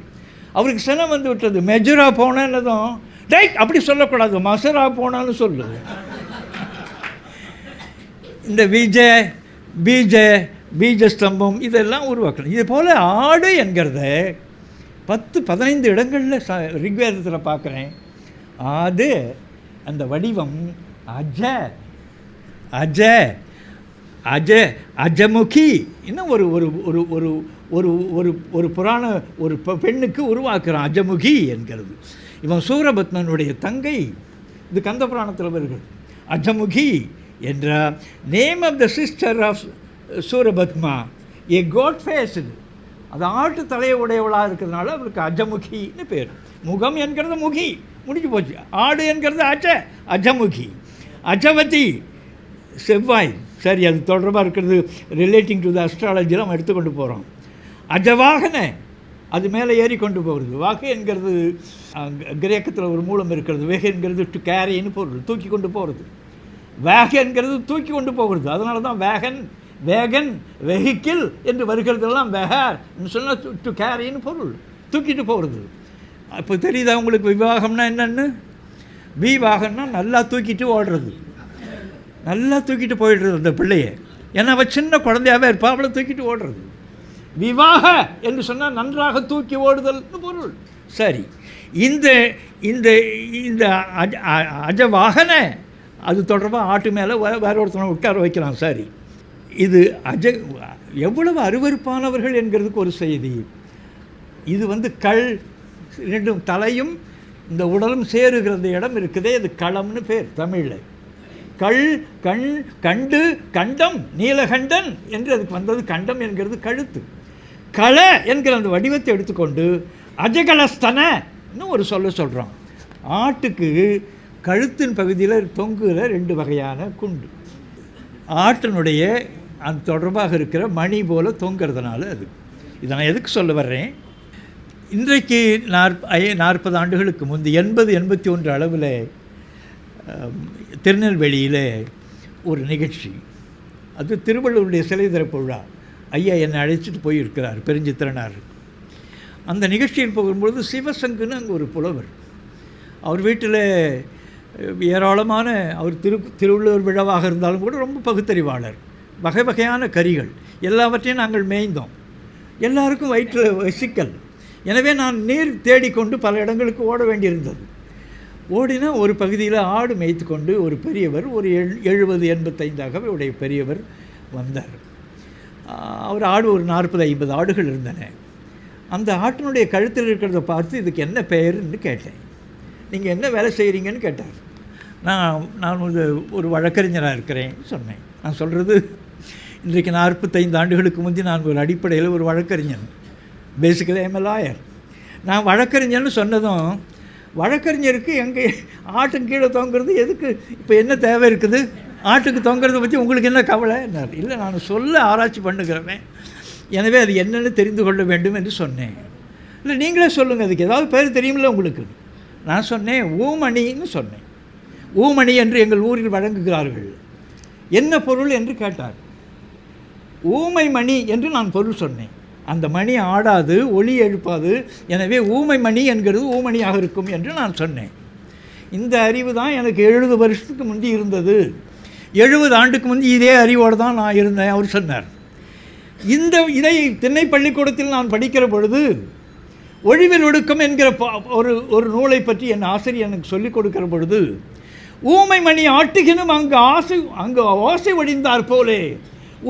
அவருக்கு சினம் வந்து விட்டது. மெஜுரா போனதும் ரைட் அப்படி சொல்லக்கூடாது, மசரா போனான்னு சொல்லுது. இந்த பீஜ ஸ்தம்பம் இதெல்லாம் உருவாக்கணும். இது போல் ஆடு என்கிறத 10-15 இடங்களில் ரிக்வேதத்தில் பார்க்குறேன். ஆடு அந்த வடிவம் அஜமுகி. இன்னும் ஒரு ஒரு ஒரு ஒரு ஒரு ஒரு ஒரு புராண ஒரு பெண்ணுக்கு உருவாக்குறான் அஜமுகி என்கிறது. இவன் சூரபத்மனுடைய தங்கை. இது கந்த புராணத்தில் வருகிறது. அஜமுகி என்ற name of the sister of Surapadma, a goat faced. அது ஆட்டு தலையை உடையவளாக இருக்கிறதுனால அவளுக்கு அஜமுகின்னு பேர். முகம் என்கிறது முகி, முடிஞ்சு போச்சு. ஆடு என்கிறது அஜமுகி. அஜவதி செவ்வாய். சரி, அது தொடர்பாக இருக்கிறது ரிலேட்டிங் டு த அஸ்ட்ராலஜியில் நம்ம எடுத்துக்கொண்டு போகிறோம். அஜவாகன அது மேலே ஏறி கொண்டு போகிறது. வாகை என்கிறது கிரேக்கத்தில் ஒரு மூலம் இருக்கிறது. வேக என்கிறது டு கேரின்னு போகிறது, தூக்கி கொண்டு போகிறது. வேக என்கிறது தூக்கி கொண்டு போகிறது. அதனால தான் வேகன் வெஹிக்கிள் என்று வருகிறதெல்லாம் வேகன்னு சொன்னால் டு கேரின்னு பொருள், தூக்கிட்டு போகிறது. இப்போ தெரியுதா உங்களுக்கு விவாகம்னா என்னென்னு? விவாகம்னா நல்லா தூக்கிட்டு ஓடுறது, நல்லா தூக்கிட்டு போயிடுறது அந்த பிள்ளையை. ஏன்னா அவள் சின்ன குழந்தையாகவே இருப்பா, அவளை தூக்கிட்டு ஓடுறது. விவாக என்று சொன்னால் நன்றாக தூக்கி ஓடுதல்னு பொருள். சரி, இந்த இந்த இந்த அஜவாகன அது தொடர்பாக ஆட்டு மேலே வேற ஒருத்தனை உட்கார வைக்கலாம். சரி, இது எவ்வளவு அருவருப்பானவர்கள் என்கிறதுக்கு ஒரு செய்தி. இது கள் ரெண்டும் தலையும் இந்த உடலும் சேருகிற அந்த இடம் இருக்குதே, அது களம்னு பேர் தமிழில். கள் கண் கண்டு கண்டம் நீலகண்டன் என்று அதுக்கு வந்தது. கண்டம் என்கிறது கழுத்து. கள என்கிற அந்த வடிவத்தை எடுத்துக்கொண்டு அஜகலஸ்தனன்னு ஒரு சொல்கிறோம். ஆட்டுக்கு கழுத்தின் பகுதியில் தொங்குகிற 2 வகையான குண்டு, ஆட்டினுடைய அந்த தொடர்பாக இருக்கிற மணி போல தொங்கிறதுனால அது. இதை நான் எதுக்கு சொல்ல வர்றேன்? இன்றைக்கு 40 ஆண்டுகளுக்கு முந்தி 80-81 அளவில் திருநெல்வேலியில் ஒரு நிகழ்ச்சி, அது திருவள்ளுவருடைய சிலை திறப்பு விழா. ஐயா என்னை அழைச்சிட்டு போயிருக்கிறார் பெருஞ்சித்திரனார். அந்த நிகழ்ச்சியில் போகும்பொழுது சிவசங்குன்னு அங்கே ஒரு புலவர், அவர் வீட்டில் ஏராளமான அவர் திருவள்ளுவர் விழாவாக இருந்தாலும் கூட ரொம்ப பகுத்தறிவாளர். வகை வகையான கறிகள் எல்லாவற்றையும் நாங்கள் மேய்ந்தோம். எல்லாருக்கும் வயிற்றில் சிக்கல். எனவே நான் நீர் தேடிக்கொண்டு பல இடங்களுக்கு ஓட வேண்டியிருந்தது. ஓடினா ஒரு பகுதியில் ஆடு மேய்த்து கொண்டு ஒரு பெரியவர், ஒரு 70-85 உடைய பெரியவர் வந்தார். அவர் ஆடு ஒரு 40-50 ஆடுகள் இருந்தன. அந்த ஆட்டினுடைய கழுத்தில் இருக்கிறத பார்த்து இதுக்கு என்ன பெயர்ன்னு கேட்டேன். நீங்கள் என்ன வேலை செய்கிறீங்கன்னு கேட்டார். நான் ஒரு வழக்கறிஞராக இருக்கிறேன் சொன்னேன். நான் சொல்கிறது, இன்றைக்கு 45 ஆண்டுகளுக்கு முந்தி நான் ஒரு அடிப்படையில் ஒரு வழக்கறிஞன், பேசிக்கலி ஐம் எ லாயர். நான் வழக்கறிஞர்னு சொன்னதும், வழக்கறிஞருக்கு எங்கே ஆட்டுக்கு கீழே தொங்குறது எதுக்கு, இப்போ என்ன தேவை இருக்குது, ஆட்டுக்கு தொங்குறதை பற்றி உங்களுக்கு என்ன கவலை? இல்லை, நான் சொல்ல ஆராய்ச்சி பண்ணுகிறேன், எனவே அது என்னென்னு தெரிந்து கொள்ள வேண்டும் என்று சொன்னேன். இல்லை, நீங்களே சொல்லுங்கள், அதுக்கு ஏதாவது பேர் தெரியுமில்ல உங்களுக்கு? நான் சொன்னேன் ஊமணின்னு சொன்னேன். ஊமணி என்று எங்கள் ஊரில் வழங்குகிறார்கள். என்ன பொருள் என்று கேட்டார். ஊமை மணி என்று நான் பொருள் சொன்னேன். அந்த மணி ஆடாது, ஒளி எழுப்பாது, எனவே ஊமை மணி என்கிறது ஊமணியாக இருக்கும் என்று நான் சொன்னேன். இந்த அறிவு தான் எனக்கு 70 வருஷத்துக்கு முந்தி இருந்தது. 70 ஆண்டுக்கு முந்தி இதே அறிவோடு தான் நான் இருந்தேன். அவர் சொன்னார். இதை திண்ணை பள்ளிக்கூடத்தில் நான் படிக்கிற பொழுது ஒழிவில் ஒடுக்கம் என்கிற ஒரு நூலை பற்றி என் ஆசிரியர் எனக்கு சொல்லிக் கொடுக்கிற பொழுது, ஊமை மணி ஆட்டுகினும் அங்கு ஓசை ஒழிந்தார் போலே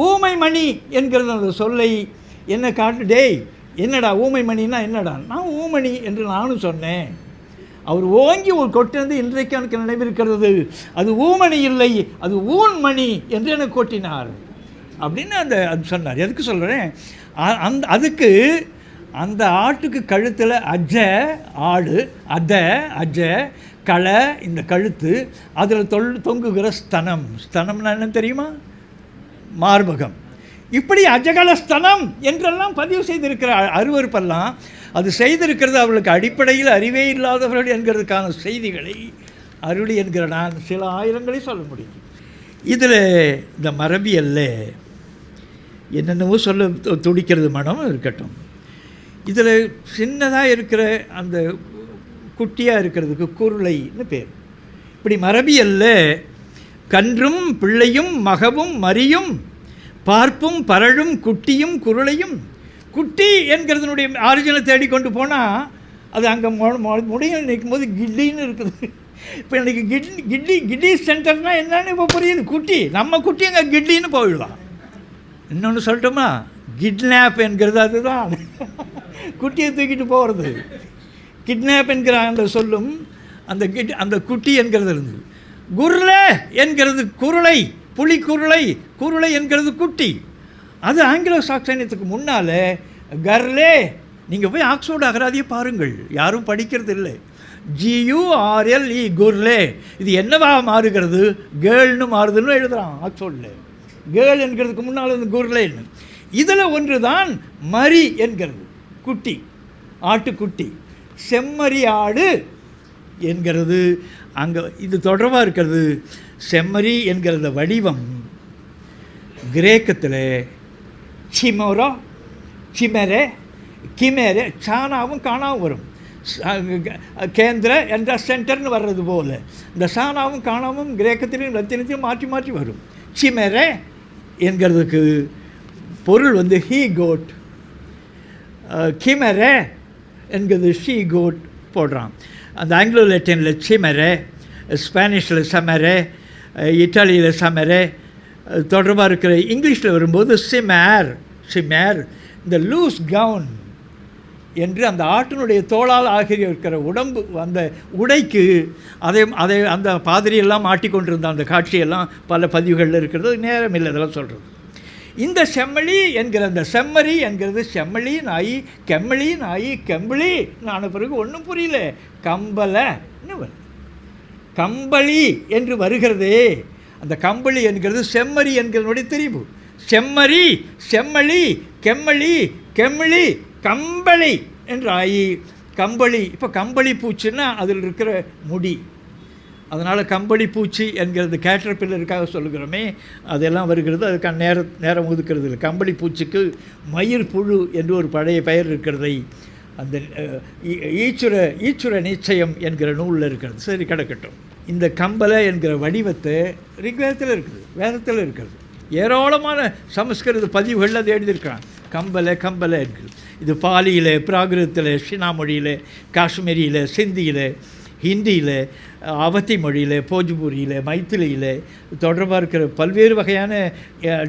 ஊமை மணி என்கிறது அந்த சொல்லை என்ன காட்டு. டேய், என்னடா ஊமை மணின்னா என்னடா? நான் ஊமணி என்று நானும் சொன்னேன். அவர் ஓங்கி ஒரு கொட்டினது இன்றைக்கு எனக்கு நினைவிருக்கிறது. அது ஊமணி இல்லை, அது ஊன்மணி என்று எனக்கு கொட்டினார் அப்படின்னு அது சொன்னார். எதுக்கு சொல்கிறேன்? அதுக்கு அந்த ஆட்டுக்கு கழுத்தில் ஆடு அஜ களை, இந்த கழுத்து, அதில் தொங்குகிற ஸ்தனம்னா என்ன தெரியுமா? மார்பகம். இப்படி அஜகல ஸ்தனம் என்றெல்லாம் பதிவு செய்திருக்கிற அருவருப்பெல்லாம் அது செய்திருக்கிறது அவர்களுக்கு அடிப்படையில் அறிவே இல்லாதவர்கள் என்கிறதுக்கான செய்திகளை அருளி என்கிற நான் சில ஆயிரங்களை சொல்ல முடியும். இதில் இந்த மரபியல்ல என்னென்னவோ சொல்ல துடிக்கிறது மனம் இருக்கட்டும். இதில் சின்னதாக இருக்கிற அந்த குட்டியாக இருக்கிறதுக்கு குருளைன்னு பேர். இப்படி மரபியல்ல கன்றும் பிள்ளையும் மகவும் மரியும் பார்ப்பும் பரழும் குட்டியும் குருளையும். குட்டி என்கிறதுனுடைய ஆரிஜினை தேடிக்கொண்டு போனால் அது அங்கே முடியும் நிற்கும் போது கிட்டின்னு இருக்குது. இப்போ இன்றைக்கி கிட்டி சென்டர்னால் என்னன்னு இப்போ புரியுது. குட்டி, நம்ம குட்டி அங்கே கிட்டின்னு போயிடலாம். இன்னொன்று சொல்லட்டோமா, கிட்னாப் என்கிறது அதுதான், குட்டியை தூக்கிட்டு போகிறது. கிட்னாப் என்கிற அந்த சொல்லும் அந்த குட்டி என்கிறது இருந்தது. குர்லே என்கிறது குருளை, புலி குருளை என்கிறது குட்டி. அது ஆங்கிலோ சாக்சனியத்துக்கு முன்னால் கர்லே, நீங்கள் போய் ஆக்ஸ்போர்டு அகராதியை பாருங்கள், யாரும் படிக்கிறது இல்லை. GURLE, குர்லே. இது என்னவா மாறுகிறது? கேர்ள்னு மாறுதுன்னு எழுதுகிறான் ஆக்ஸ்போர்டில். கேர்ள் என்கிறதுக்கு முன்னால் வந்து குர்லேன்னு. இதில் ஒன்று தான் மரி என்கிறது, குட்டி, ஆட்டுக்குட்டி. செம்மறி ஆடு என்கிறது அங்கே இது தொடர்பாக இருக்கிறது. செம்மறி என்கிற வடிவம் கிரேக்கத்தில் சிமோரோ, சிமெரே, கிமேரே, சானாவும் காணாவும் வரும். கேந்திர என்ற சென்டர்னு வர்றது போல் இந்த சானாவும் காணாவும் கிரேக்கத்திலையும் லத்தீனத்திலையும் மாற்றி மாற்றி வரும். சிமெரே என்கிறதுக்கு பொருள் வந்து ஹீ கோட், கிமெரே என்கிறது ஷீ கோட் போடுறான். அந்த ஆங்கிலோ லெட்டினில் சிமெரே, ஸ்பானிஷில் சமெரே, இட்டாலியில் சமெரே தொடர்பாக இருக்கிற. இங்கிலீஷில் வரும்போது சிமேர், சிமேர். இந்த லூஸ் கவுன் என்று அந்த ஆட்டினுடைய தோளால் ஆகிய இருக்கிற உடம்பு, அந்த உடைக்கு அதை அந்த பாதிரியெல்லாம் மாட்டிக்கொண்டிருந்த அந்த காட்சியெல்லாம் பல பதிவுகளில் இருக்கிறது. நேரம் இல்லை இதெல்லாம் சொல்கிறது. இந்த செம்மளி என்கிற அந்த செம்மறி என்கிறது செம்மளி நாயி, கெம்மளி நாயி, கெம்பிளி ஆன பிறகு ஒன்றும் புரியல. கம்பலைன்னு வருது. கம்பளி என்று வருகிறதே, அந்த கம்பளி என்கிறது செம்மறி என்கிறனுடைய திரிபு. செம்மறி, செம்மளி, கெம்மளி, கெம்மளி, கம்பளி என்று ஆகி கம்பளி. இப்போ கம்பளி பூச்சின்னா அதில் இருக்கிற முடி, அதனால் கம்பளி பூச்சி என்கிறது கேட்டர்பில்லருக்காக சொல்லுகிறோமே, அதெல்லாம் வருகிறது. அதுக்கான நேரம் ஒதுக்கிறது இல்லை. கம்பளி பூச்சிக்கு மயிர் புழு என்று ஒரு பழைய பெயர் இருக்கிறதை அந்த ஈச்சுர நிச்சயம் என்கிற நூலில் இருக்கிறது. சரி, கிடக்கட்டும். இந்த கம்பலை என்கிற வடிவத்தை ரிக்வேதத்தில் இருக்குது, வேதத்தில் இருக்கிறது. ஏராளமான சமஸ்கிருத பதிவுகளில் அதை எழுதியிருக்கிறான். கம்பலை, கம்பலை என்கிறது. இது பாலியில், பிராகிருதத்தில், ஷினா மொழியில், காஷ்மீரியில், சிந்தியில், ஹிந்தியில், அவத்தி மொழியில், போஜ்பூரியில், மைத்திலியில் தொடர்பாக இருக்கிற பல்வேறு வகையான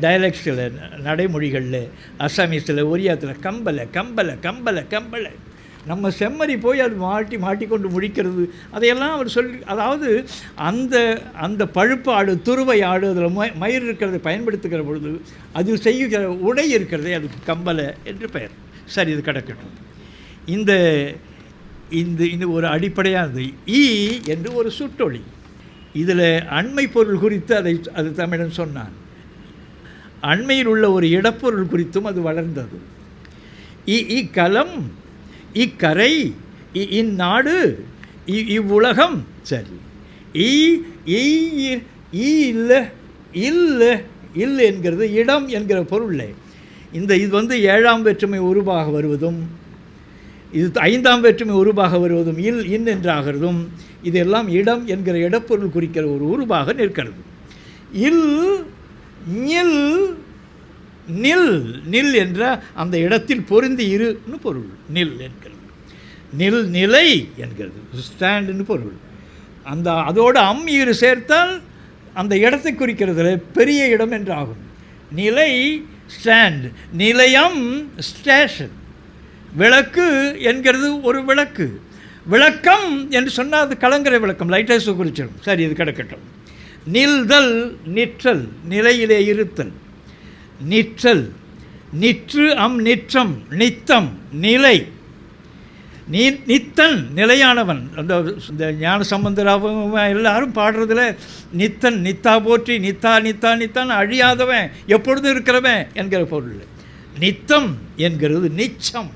டயலெக்ட்ஸில், நடைமொழிகளில், அசாமீஸில், ஒரியாத்தில் கம்பலை, கம்பலை, கம்பலை, கம்பலை. நம்ம செம்மறி போய் அது மாட்டிக்கொண்டு முடிக்கிறது, அதையெல்லாம் அவர் சொல்லி. அதாவது அந்த பழுப்பு ஆடு, துருவை ஆடு, அதில் மயிர் இருக்கிறதை பயன்படுத்துகிற பொழுது அதில் செய்கிற உடை இருக்கிறதே அதுக்கு கம்பலை என்று பெயர். சரி, இது கிடக்கட்டும். இந்த இந்த ஒரு அடிப்படையானது ஈ என்று ஒரு சுட்டொளி. இதில் அண்மை பொருள் குறித்து அது தமிழன் சொன்னான். அண்மையில் உள்ள ஒரு இடப்பொருள் குறித்தும் அது வளர்ந்தது. இக்கலம், இக்கரை, இந்நாடு, இவ்வுலகம். சரி, இல்லை இல்லை இல்லை என்கிறது இடம் என்கிற பொருளை. இது வந்து 7ஆம் வேற்றுமை உருவாக வருவதும், இது 5ஆம் வேற்றுமை உருவாக வருவதும், இன் என்றாகிறதும், இதெல்லாம் இடம் என்கிற இடப்பொருள் குறிக்கிற ஒரு உருவாக நிற்கிறது. நில், நில் என்ற அந்த இடத்தில் பொருந்தி இருன்னு பொருள். நில் என்கிறது. நிலை என்கிறது ஸ்டாண்டுன்னு பொருள். அதோடு ஈறு சேர்த்தால் அந்த இடத்தை குறிக்கிறதுல பெரிய இடம் என்றாகும். நிலை ஸ்டாண்ட், நிலையம் ஸ்டேஷன். விளக்கு என்கிறது ஒரு விளக்கு. விளக்கம் என்று சொன்னால் அது கலங்கரை விளக்கம், லைட் ஹவுஸை குறிச்சிடும். சரி, இது கிடக்கட்டும். நில்தல், நிற்றல், நிலையிலே இருத்தல். நிற்றல், நிற்று, நிற்றம், நித்தம், நிலை. நித்தன் நிலையானவன். இந்த ஞான சம்பந்தராகவும் எல்லாரும் பாடுறதுல நித்தன், நித்தா போற்றி, நித்தா நித்தா நித்தான், அழியாதவன், எப்பொழுதும் இருக்கிறவன் என்கிற பொருள். நித்தம் என்கிறது நிச்சம்.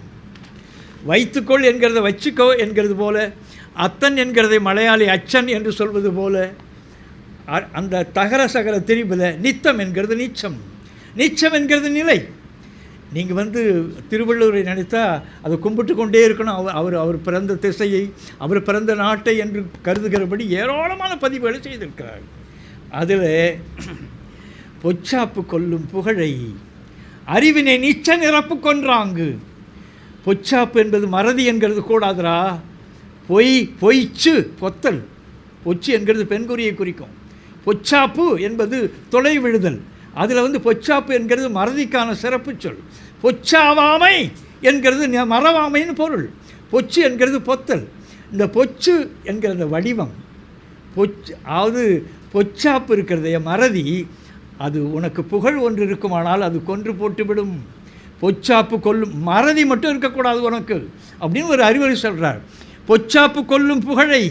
வைத்துக்கொள் என்கிறத வச்சுக்கோ என்கிறது போல, அத்தன் என்கிறதை மலையாளி அச்சன் என்று சொல்வது போல, அந்த தகர சகர திரிபில் நித்தம் என்கிறது நிச்சம். நிச்சம் என்கிறது நிலை. நீங்கள் வந்து திருவள்ளுவரை நினைத்தா அதை கும்பிட்டு கொண்டே இருக்கணும். அவர் பிறந்த திசையை, அவர் பிறந்த நாட்டை என்று கருதுகிறபடி ஏராளமான பதிவுகளை செய்திருக்கிறார். அதில் பொச்சாப்பு கொல்லும் புகழை அறிவினை நிச்ச நிரப்பு கொன்றாங்கு. பொச்சாப்பு என்பது மறதி என்கிறது கூடாதுரா. பொய்ச்சு, பொத்தல். பொச்சு என்கிறது பெண்குறியை குறிக்கும். பொச்சாப்பு என்பது தொலை விழுதல். அதில் வந்து பொச்சாப்பு என்கிறது மறதிக்கான சிறப்பு சொல். பொச்சாவாமை என்கிறது மறவாமைன்னு பொருள். பொச்சு என்கிறது பொத்தல். இந்த பொச்சு என்கிற அந்த வடிவம், அதாவது பொச்சாப்பு இருக்கிறதே மறதி, அது உனக்கு புகழ் ஒன்று இருக்குமானால் அது கொன்று போட்டுவிடும். பொச்சாப்பு கொல்லும் மறதி மட்டும் இருக்கக்கூடாது உனக்கு அப்படின்னு ஒரு அறிவுரை சொல்கிறார். பொச்சாப்பு கொல்லும் புகழை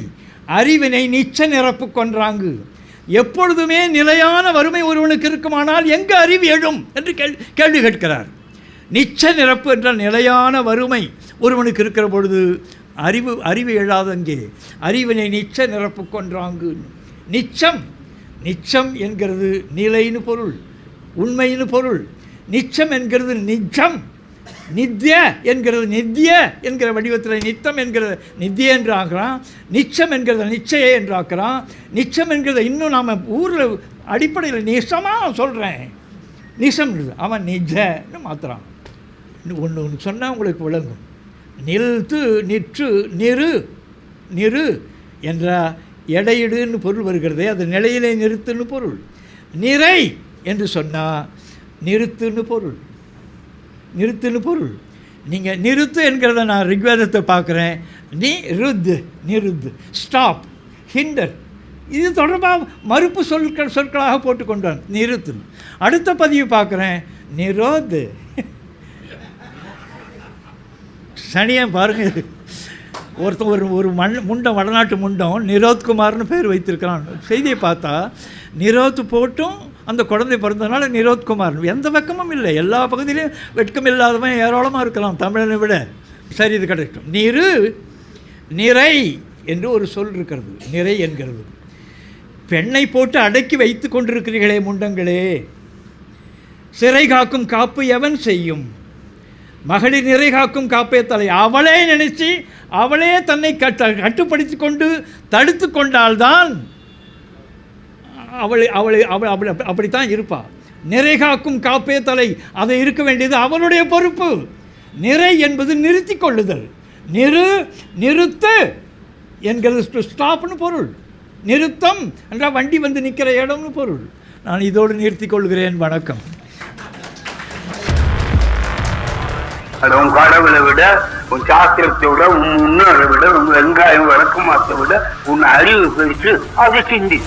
அறிவினை நிச்ச நிரப்பு கொன்றாங்கு. எப்பொழுதுமே நிலையான வறுமை ஒருவனுக்கு இருக்குமானால் எங்கு அறிவு எழும் என்று கேள்வி கேட்கிறார். நிச்ச நிரப்பு என்றால் நிலையான வறுமை ஒருவனுக்கு இருக்கிற பொழுது அறிவு எழாதங்கே. அறிவினை நிச்ச நிரப்பு கொன்றாங்கு. நிச்சம் என்கிறது நிலைன்னு பொருள், உண்மைன்னு பொருள். நிச்சம் என்கிறது நிஜம். நித்ய என்கிறது நித்திய என்கிற வடிவத்தில் நித்தம் என்கிறது நித்திய என்று ஆக்குறான். நிச்சம் என்கிறத நிச்சய என்று ஆக்குறான். நிச்சம் என்கிறத இன்னும் நாம் ஊரில் அடிப்படையில் நிசமாக சொல்கிறேன், நிசம்ன்றது அவன் நிஜன்னு மாற்றுறான். ஒன்று சொன்னால் உங்களுக்கு விளங்கும். நிறுத்து நிற்று நிறு என்ற எடையிடுன்னு பொருள் வருகிறதே, அது நிலையிலே நிறுத்துன்னு பொருள். நிறை என்று சொன்னால் நிறுத்துன்னு பொருள். நீங்கள் நிறுத்து என்கிறத நான் ரிக்வேதத்தை பார்க்குறேன். நிருத் ஸ்டாப், ஹிண்டர், இது தொடர்பாக மறுப்பு சொற்களாக போட்டுக்கொண்டான். நிறுத்து. அடுத்த பதிவு பார்க்குறேன், நிரோத். சனியாக பாருங்கள், ஒருத்தன் ஒரு முண்டம், வடநாட்டு முண்டம் நிரோத்குமார்னு பேர் வைத்திருக்கிறான். செய்தியை பார்த்தா நிரோத் போட்டும் அந்த குழந்தை பிறந்ததுனால நிரோத்குமார். எந்த வெக்கமும் இல்லை, எல்லா பகுதியிலையும் வெட்கம் இல்லாதவன் ஏராளமாக இருக்கலாம் தமிழனை விட. சரி, இது கிடைக்கும். நிறை என்று ஒரு சொல் இருக்கிறது. நிறை என்கிறது பெண்ணை போட்டு அடக்கி வைத்து கொண்டிருக்கிறீர்களே முண்டங்களே, சிறை காக்கும் காப்பு எவன் செய்யும்? மகளிர் நிறை காக்கும் காப்பே தலை. அவளே நினைச்சு அவளே தன்னை கட்டுப்படுத்தி கொண்டு தடுத்து கொண்டால்தான் அவளை அப்படித்தான் இருப்பாள். நிறை காக்கும் காப்பே தலை, அதை இருக்க வேண்டியது அவளுடைய பொறுப்பு. நிறை என்பது நிறுத்தி கொள்ளுதல். நிறுத்து என்கிறது ஸ்டாப்னு பொருள். நிறுத்தம் என்றால் வண்டி வந்து நிற்கிற இடம்னு பொருள். நான் இதோடு நிறுத்தி கொள்கிறேன். வணக்கம். உன் கடவுளை விட, உன் சாஸ்திரத்தை விட, உன் முன்னோரை விட, உன் வெங்காயம் வழக்கமாத்தை விட உன் அறிவு பெருசு, அதை சிந்தி.